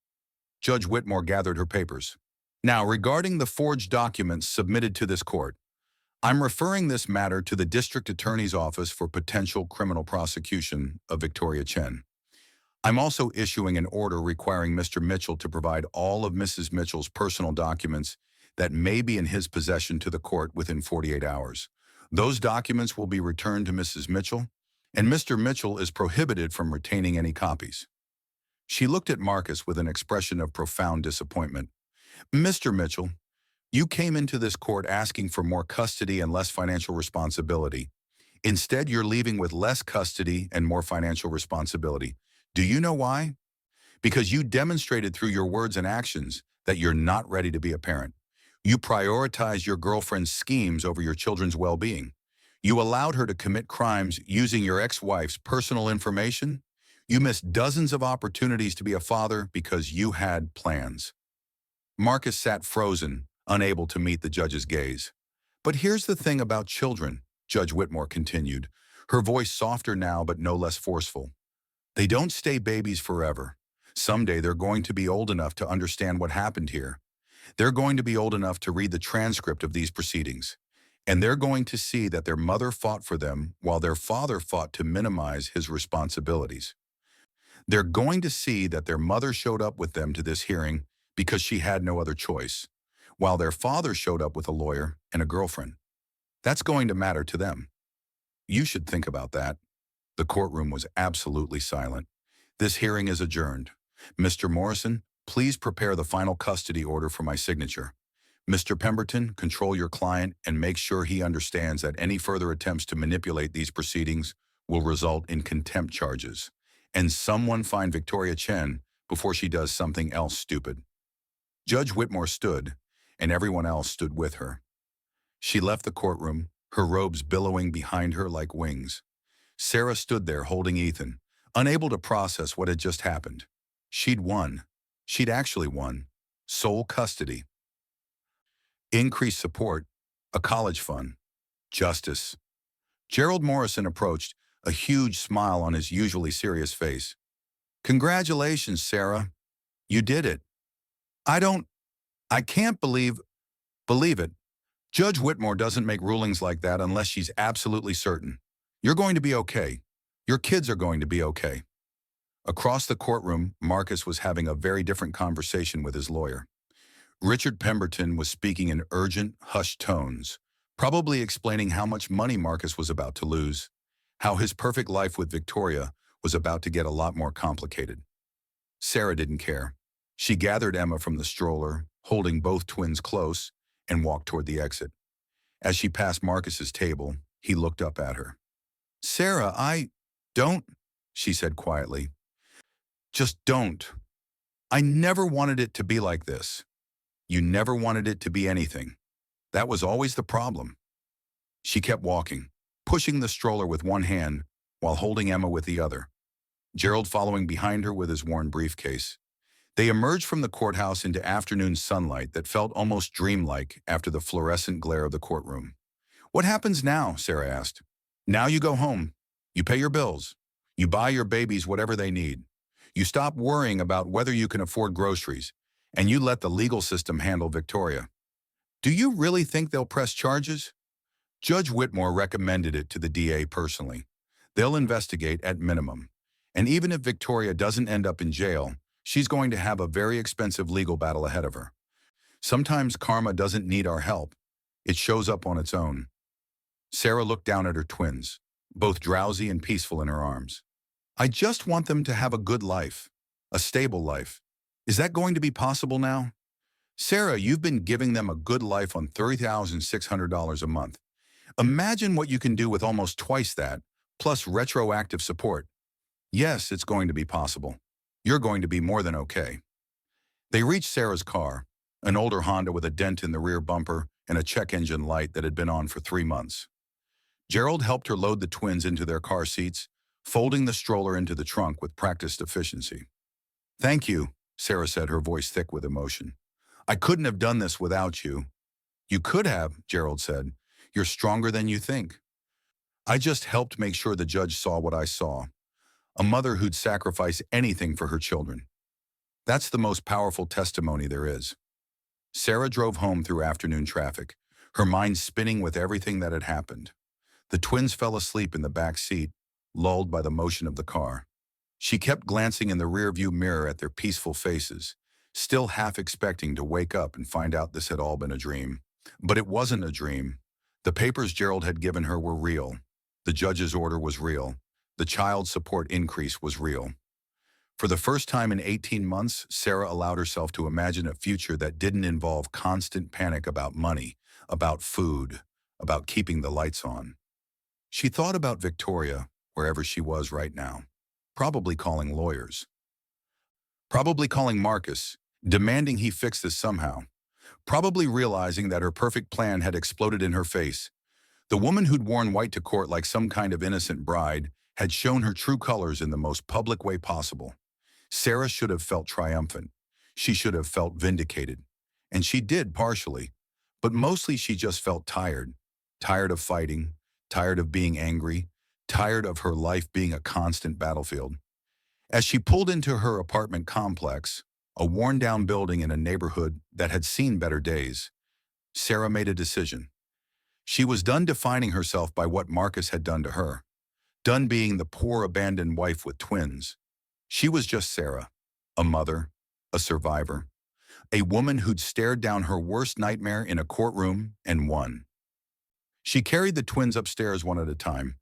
Judge Whitmore gathered her papers. "Now, regarding the forged documents submitted to this court, I'm referring this matter to the District Attorney's Office for potential criminal prosecution of Victoria Chen. I'm also issuing an order requiring Mr. Mitchell to provide all of Mrs. Mitchell's personal documents that may be in his possession to the court within 48 hours. Those documents will be returned to Mrs. Mitchell, and Mr. Mitchell is prohibited from retaining any copies." She looked at Marcus with an expression of profound disappointment. "Mr. Mitchell, you came into this court asking for more custody and less financial responsibility. Instead, you're leaving with less custody and more financial responsibility. Do you know why? Because you demonstrated through your words and actions that you're not ready to be a parent. You prioritized your girlfriend's schemes over your children's well-being. You allowed her to commit crimes using your ex-wife's personal information. You missed dozens of opportunities to be a father because you had plans." Marcus sat frozen, unable to meet the judge's gaze. "But here's the thing about children," Judge Whitmore continued, her voice softer now but no less forceful. "They don't stay babies forever. Someday they're going to be old enough to understand what happened here. They're going to be old enough to read the transcript of these proceedings. And they're going to see that their mother fought for them while their father fought to minimize his responsibilities. They're going to see that their mother showed up with them to this hearing because she had no other choice, while their father showed up with a lawyer and a girlfriend. That's going to matter to them. You should think about that. The courtroom was absolutely silent. This hearing is adjourned. Mr. Morrison, please prepare the final custody order for my signature. Mr. Pemberton, control your client and make sure he understands that any further attempts to manipulate these proceedings will result in contempt charges. And someone find Victoria Chen before she does something else stupid. Judge Whitmore stood, and everyone else stood with her. She left the courtroom, her robes billowing behind her like wings. Sarah stood there holding Ethan, unable to process what had just happened. She'd won. She'd actually won. Sole custody. Increased support. A college fund. Justice. Gerald Morrison approached, a huge smile on his usually serious face. Congratulations, Sarah. You did it. I can't believe it. Judge Whitmore doesn't make rulings like that unless she's absolutely certain. You're going to be okay. Your kids are going to be okay. Across the courtroom, Marcus was having a very different conversation with his lawyer. Richard Pemberton was speaking in urgent, hushed tones, probably explaining how much money Marcus was about to lose, how his perfect life with Victoria was about to get a lot more complicated. Sarah didn't care. She gathered Emma from the stroller, holding both twins close, and walked toward the exit. As she passed Marcus's table, he looked up at her. Sarah, don't, she said quietly. Just don't. I never wanted it to be like this. You never wanted it to be anything. That was always the problem. She kept walking, pushing the stroller with one hand while holding Emma with the other, Gerald following behind her with his worn briefcase. They emerged from the courthouse into afternoon sunlight that felt almost dreamlike after the fluorescent glare of the courtroom. What happens now? Sarah asked. Now you go home. You pay your bills. You buy your babies whatever they need. You stop worrying about whether you can afford groceries, and you let the legal system handle Victoria. Do you really think they'll press charges? Judge Whitmore recommended it to the DA personally. They'll investigate at minimum. And even if Victoria doesn't end up in jail, she's going to have a very expensive legal battle ahead of her. Sometimes karma doesn't need our help. It shows up on its own. Sarah looked down at her twins, both drowsy and peaceful in her arms. I just want them to have a good life, a stable life. Is that going to be possible now? Sarah, you've been giving them a good life on $30,600 a month. Imagine what you can do with almost twice that, plus retroactive support. Yes, it's going to be possible. You're going to be more than okay. They reached Sarah's car, an older Honda with a dent in the rear bumper and a check engine light that had been on for 3 months. Gerald helped her load the twins into their car seats, folding the stroller into the trunk with practiced efficiency. Thank you, Sarah said, her voice thick with emotion. I couldn't have done this without you. You could have, Gerald said. You're stronger than you think. I just helped make sure the judge saw what I saw. A mother who'd sacrifice anything for her children. That's the most powerful testimony there is. Sarah drove home through afternoon traffic, her mind spinning with everything that had happened. The twins fell asleep in the back seat, lulled by the motion of the car. She kept glancing in the rearview mirror at their peaceful faces, still half expecting to wake up and find out this had all been a dream. But it wasn't a dream. The papers Gerald had given her were real. The judge's order was real. The child support increase was real. For the first time in 18 months, Sarah allowed herself to imagine a future that didn't involve constant panic about money, about food, about keeping the lights on. She thought about Victoria, wherever she was right now, probably calling lawyers. Probably calling Marcus, demanding he fix this somehow. Probably realizing that her perfect plan had exploded in her face. The woman who'd worn white to court like some kind of innocent bride had shown her true colors in the most public way possible. Sarah should have felt triumphant. She should have felt vindicated. And she did partially. But mostly she just felt tired. Tired of fighting. Tired of being angry. Tired of her life being a constant battlefield. As she pulled into her apartment complex, a worn-down building in a neighborhood that had seen better days, Sarah made a decision. She was done defining herself by what Marcus had done to her, done being the poor abandoned wife with twins. She was just Sarah, a mother, a survivor, a woman who'd stared down her worst nightmare in a courtroom and won. She carried the twins upstairs one at a time,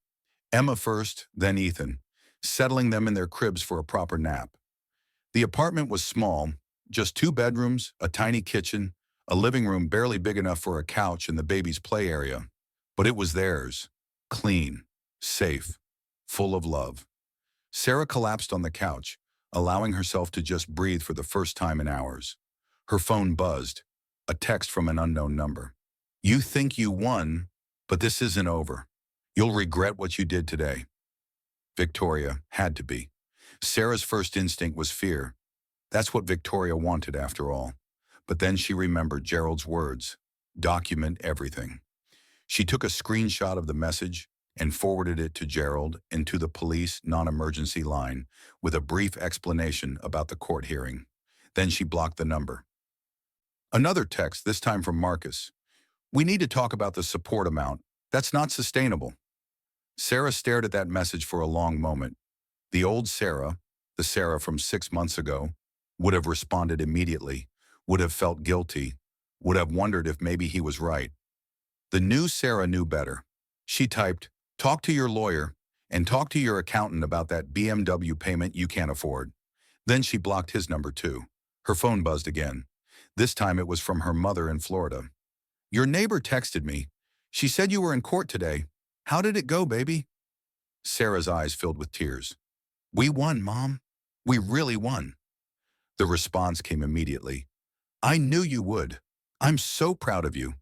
Emma first, then Ethan, settling them in their cribs for a proper nap. The apartment was small, just 2 bedrooms, a tiny kitchen, a living room barely big enough for a couch and the baby's play area. But it was theirs, clean, safe, full of love. Sarah collapsed on the couch, allowing herself to just breathe for the first time in hours. Her phone buzzed, a text from an unknown number. "You think you won, but this isn't over. You'll regret what you did today." Victoria had to be. Sarah's first instinct was fear. That's what Victoria wanted after all. But then she remembered Gerald's words, "Document everything." She took a screenshot of the message and forwarded it to Gerald and to the police non-emergency line with a brief explanation about the court hearing. Then she blocked the number. Another text, this time from Marcus. "We need to talk about the support amount. That's not sustainable." Sarah stared at that message for a long moment. The old Sarah, the Sarah from 6 months ago, would have responded immediately, would have felt guilty, would have wondered if maybe he was right. The new Sarah knew better. She typed, "Talk to your lawyer and talk to your accountant about that BMW payment you can't afford." Then she blocked his number too. Her phone buzzed again. This time it was from her mother in Florida. "Your neighbor texted me. She said you were in court today. How did it go, baby?" Sarah's eyes filled with tears. "We won, Mom. We really won." The response came immediately. "I knew you would. I'm so proud of you."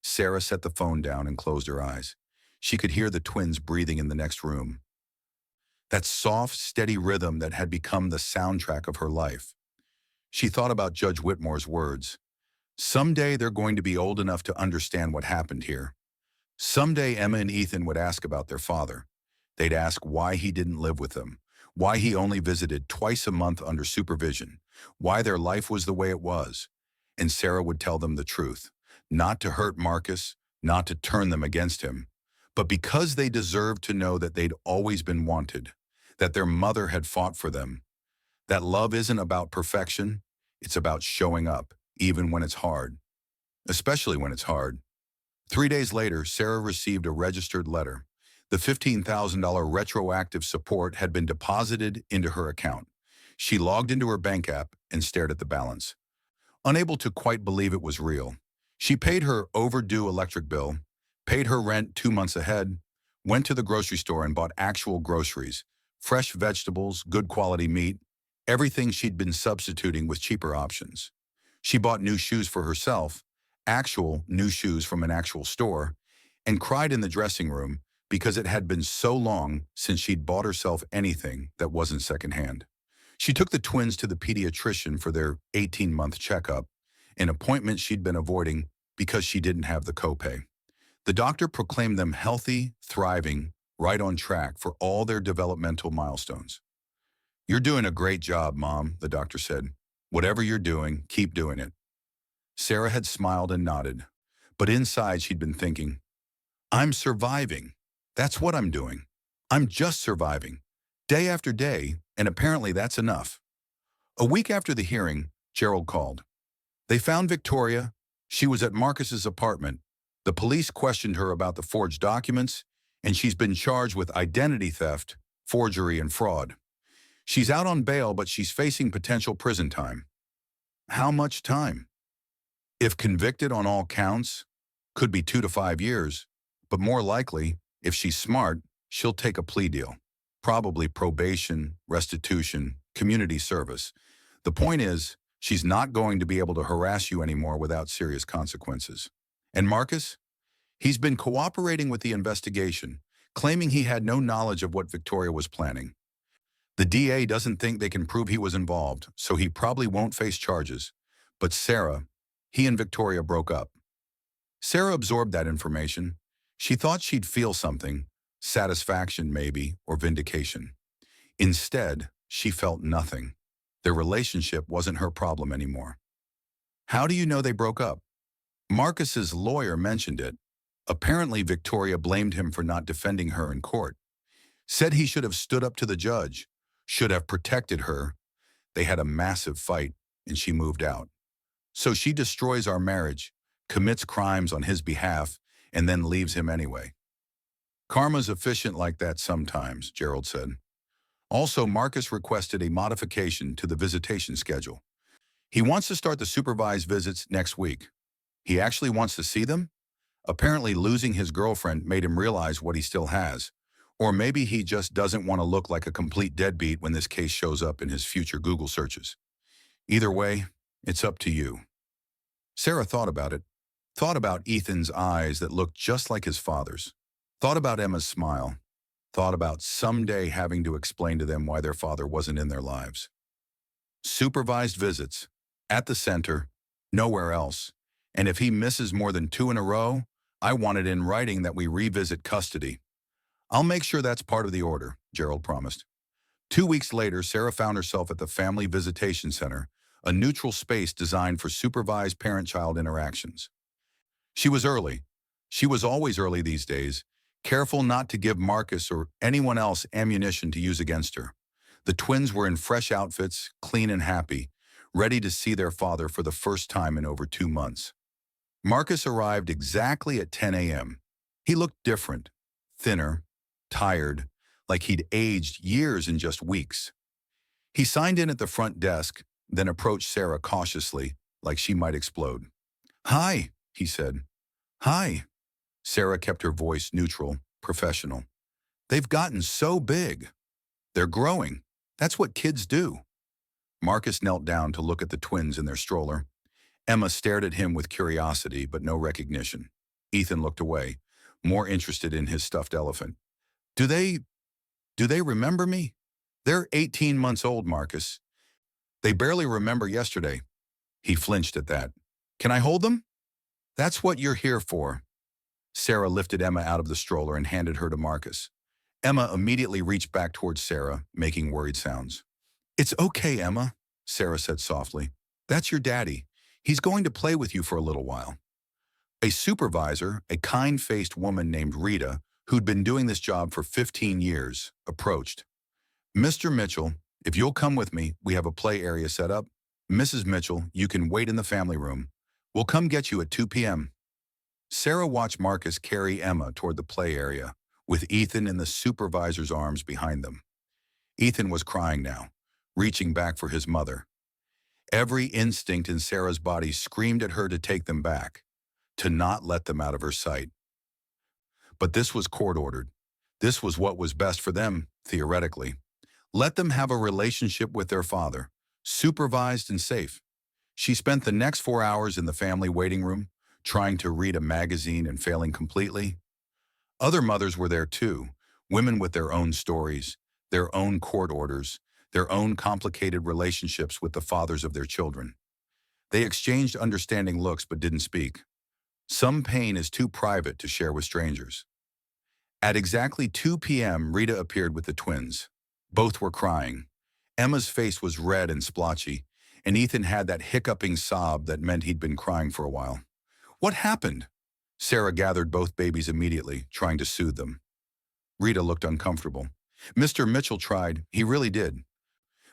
Sarah set the phone down and closed her eyes. She could hear the twins breathing in the next room. That soft, steady rhythm that had become the soundtrack of her life. She thought about Judge Whitmore's words. Someday they're going to be old enough to understand what happened here. Someday Emma and Ethan would ask about their father. They'd ask why he didn't live with them, why he only visited twice a month under supervision, why their life was the way it was. And Sarah would tell them the truth, not to hurt Marcus, not to turn them against him, but because they deserved to know that they'd always been wanted, that their mother had fought for them. That love isn't about perfection, it's about showing up, even when it's hard. Especially when it's hard. 3 days later, Sarah received a registered letter. The $15,000 retroactive support had been deposited into her account. She logged into her bank app and stared at the balance. Unable to quite believe it was real, she paid her overdue electric bill, paid her rent 2 months ahead, went to the grocery store and bought actual groceries, fresh vegetables, good quality meat, everything she'd been substituting with cheaper options. She bought new shoes for herself, actual new shoes from an actual store, and cried in the dressing room because it had been so long since she'd bought herself anything that wasn't secondhand. She took the twins to the pediatrician for their 18-month checkup, an appointment she'd been avoiding because she didn't have the copay. The doctor proclaimed them healthy, thriving, right on track for all their developmental milestones. "You're doing a great job, Mom," the doctor said. "Whatever you're doing, keep doing it." Sarah had smiled and nodded, but inside she'd been thinking, "I'm surviving. That's what I'm doing. I'm just surviving, day after day, and apparently that's enough." A week after the hearing, Gerald called. They found Victoria. She was at Marcus's apartment. The police questioned her about the forged documents, and she's been charged with identity theft, forgery, and fraud. She's out on bail, but she's facing potential prison time. How much time? If convicted on all counts, could be 2 to 5 years, but more likely, if she's smart, she'll take a plea deal. Probably probation, restitution, community service. The point is, she's not going to be able to harass you anymore without serious consequences. And Marcus? He's been cooperating with the investigation, claiming he had no knowledge of what Victoria was planning. The DA doesn't think they can prove he was involved, so he probably won't face charges. But Sarah, he and Victoria broke up. Sarah absorbed that information. She thought she'd feel something, satisfaction maybe, or vindication. Instead, she felt nothing. Their relationship wasn't her problem anymore. How do you know they broke up? Marcus's lawyer mentioned it. Apparently, Victoria blamed him for not defending her in court, said he should have stood up to the judge, should have protected her. They had a massive fight, and she moved out. So she destroys our marriage, commits crimes on his behalf, and then leaves him anyway. Karma's efficient like that sometimes, Gerald said. Also, Marcus requested a modification to the visitation schedule. He wants to start the supervised visits next week. He actually wants to see them? Apparently, losing his girlfriend made him realize what he still has. Or maybe he just doesn't want to look like a complete deadbeat when this case shows up in his future Google searches. Either way, it's up to you. Sarah thought about it. Thought about Ethan's eyes that looked just like his father's. Thought about Emma's smile. Thought about someday having to explain to them why their father wasn't in their lives. Supervised visits. At the center. Nowhere else. And if he misses more than 2 in a row, I want it in writing that we revisit custody. I'll make sure that's part of the order, Gerald promised. 2 weeks later, Sarah found herself at the Family Visitation Center, a neutral space designed for supervised parent-child interactions. She was early. She was always early these days, careful not to give Marcus or anyone else ammunition to use against her. The twins were in fresh outfits, clean and happy, ready to see their father for the first time in over 2 months. Marcus arrived exactly at 10 a.m. He looked different, thinner, tired, like he'd aged years in just weeks. He signed in at the front desk, then approached Sarah cautiously, like she might explode. "Hi," he said. "Hi." Sarah kept her voice neutral, professional. "They've gotten so big. They're growing. That's what kids do." Marcus knelt down to look at the twins in their stroller. Emma stared at him with curiosity, but no recognition. Ethan looked away, more interested in his stuffed elephant. Do they remember me? They're 18 months old, Marcus. They barely remember yesterday." He flinched at that. "Can I hold them?" "That's what you're here for." Sarah lifted Emma out of the stroller and handed her to Marcus. Emma immediately reached back towards Sarah, making worried sounds. "It's okay, Emma," Sarah said softly. "That's your daddy. He's going to play with you for a little while." A supervisor, a kind-faced woman named Rita, who'd been doing this job for 15 years, approached. "Mr. Mitchell, if you'll come with me, we have a play area set up. Mrs. Mitchell, you can wait in the family room. We'll come get you at 2 p.m. Sarah watched Marcus carry Emma toward the play area, with Ethan in the supervisor's arms behind them. Ethan was crying now, reaching back for his mother. Every instinct in Sarah's body screamed at her to take them back, to not let them out of her sight. But this was court-ordered. This was what was best for them, theoretically. Let them have a relationship with their father, supervised and safe. She spent the next 4 hours in the family waiting room, trying to read a magazine and failing completely. Other mothers were there too, women with their own stories, their own court orders, their own complicated relationships with the fathers of their children. They exchanged understanding looks but didn't speak. Some pain is too private to share with strangers. At exactly 2 p.m., Rita appeared with the twins. Both were crying. Emma's face was red and splotchy, and Ethan had that hiccuping sob that meant he'd been crying for a while. "What happened?" Sarah gathered both babies immediately, trying to soothe them. Rita looked uncomfortable. "Mr. Mitchell tried, he really did.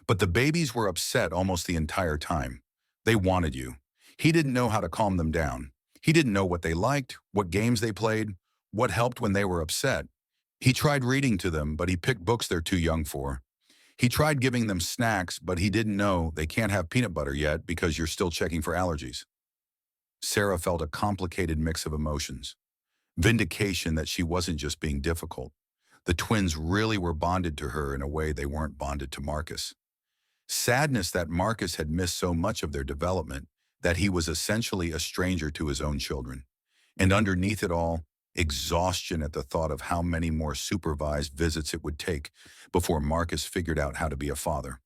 But the babies were upset almost the entire time. They wanted you. He didn't know how to calm them down. He didn't know what they liked, what games they played, what helped when they were upset. He tried reading to them, but he picked books they're too young for. He tried giving them snacks, but he didn't know they can't have peanut butter yet because you're still checking for allergies." Sarah felt a complicated mix of emotions. Vindication that she wasn't just being difficult. The twins really were bonded to her in a way they weren't bonded to Marcus. Sadness that Marcus had missed so much of their development, that he was essentially a stranger to his own children. And underneath it all, exhaustion at the thought of how many more supervised visits it would take before Marcus figured out how to be a father.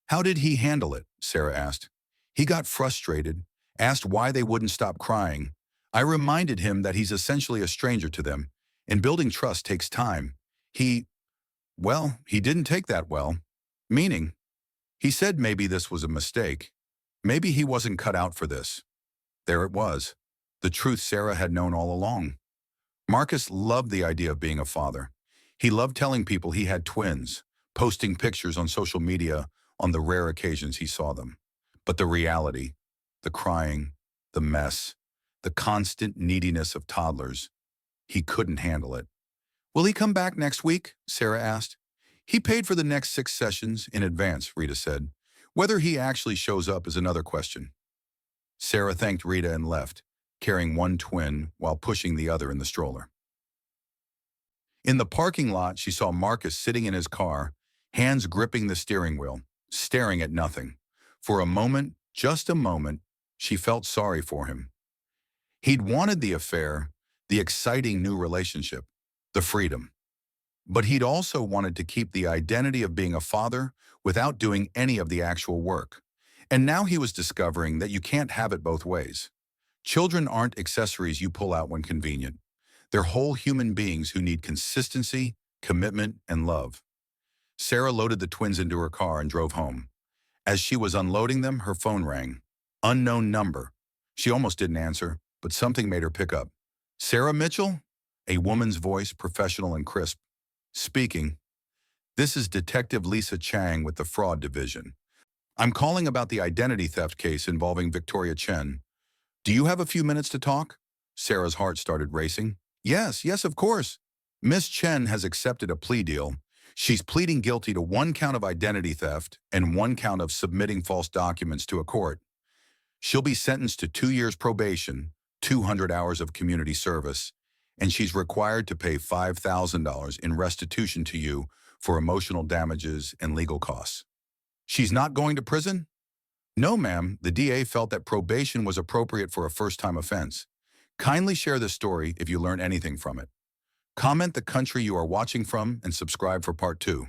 "How did he handle it?" Sarah asked. "He got frustrated, asked why they wouldn't stop crying. I reminded him that he's essentially a stranger to them, and building trust takes time. He didn't take that well. Meaning, he said maybe this was a mistake. Maybe he wasn't cut out for this. There it was. the truth Sarah had known all along. Marcus loved the idea of being a father. He loved telling people he had twins, posting pictures on social media on the rare occasions he saw them. But the reality, the crying, the mess, the constant neediness of toddlers, he couldn't handle it. "Will he come back next week?" Sarah asked. "He paid for the next 6 sessions in advance," Rita said. "Whether he actually shows up is another question." Sarah thanked Rita and left, carrying one twin while pushing the other in the stroller. In the parking lot, she saw Marcus sitting in his car, hands gripping the steering wheel, staring at nothing. For a moment, just a moment, she felt sorry for him. He'd wanted the affair, the exciting new relationship, the freedom. But he'd also wanted to keep the identity of being a father without doing any of the actual work. And now he was discovering that you can't have it both ways. Children aren't accessories you pull out when convenient. They're whole human beings who need consistency, commitment, and love. Sarah loaded the twins into her car and drove home. As she was unloading them, her phone rang. Unknown number. She almost didn't answer, but something made her pick up. "Sarah Mitchell?" A woman's voice, professional and crisp. "Speaking. This is Detective Lisa Chang with the Fraud Division. I'm calling about the identity theft case involving Victoria Chen. Do you have a few minutes to talk?" Sarah's heart started racing. Yes, of course. "Miss Chen has accepted a plea deal. She's pleading guilty to 1 count of identity theft and 1 count of submitting false documents to a court. She'll be sentenced to 2 years probation, 200 hours of community service, and she's required to pay $5,000 in restitution to you for emotional damages and legal costs." "She's not going to prison?" "No, ma'am. The DA felt that probation was appropriate for a first-time offense. Kindly share this story if you learn anything from it. Comment the country you are watching from and subscribe for part 2.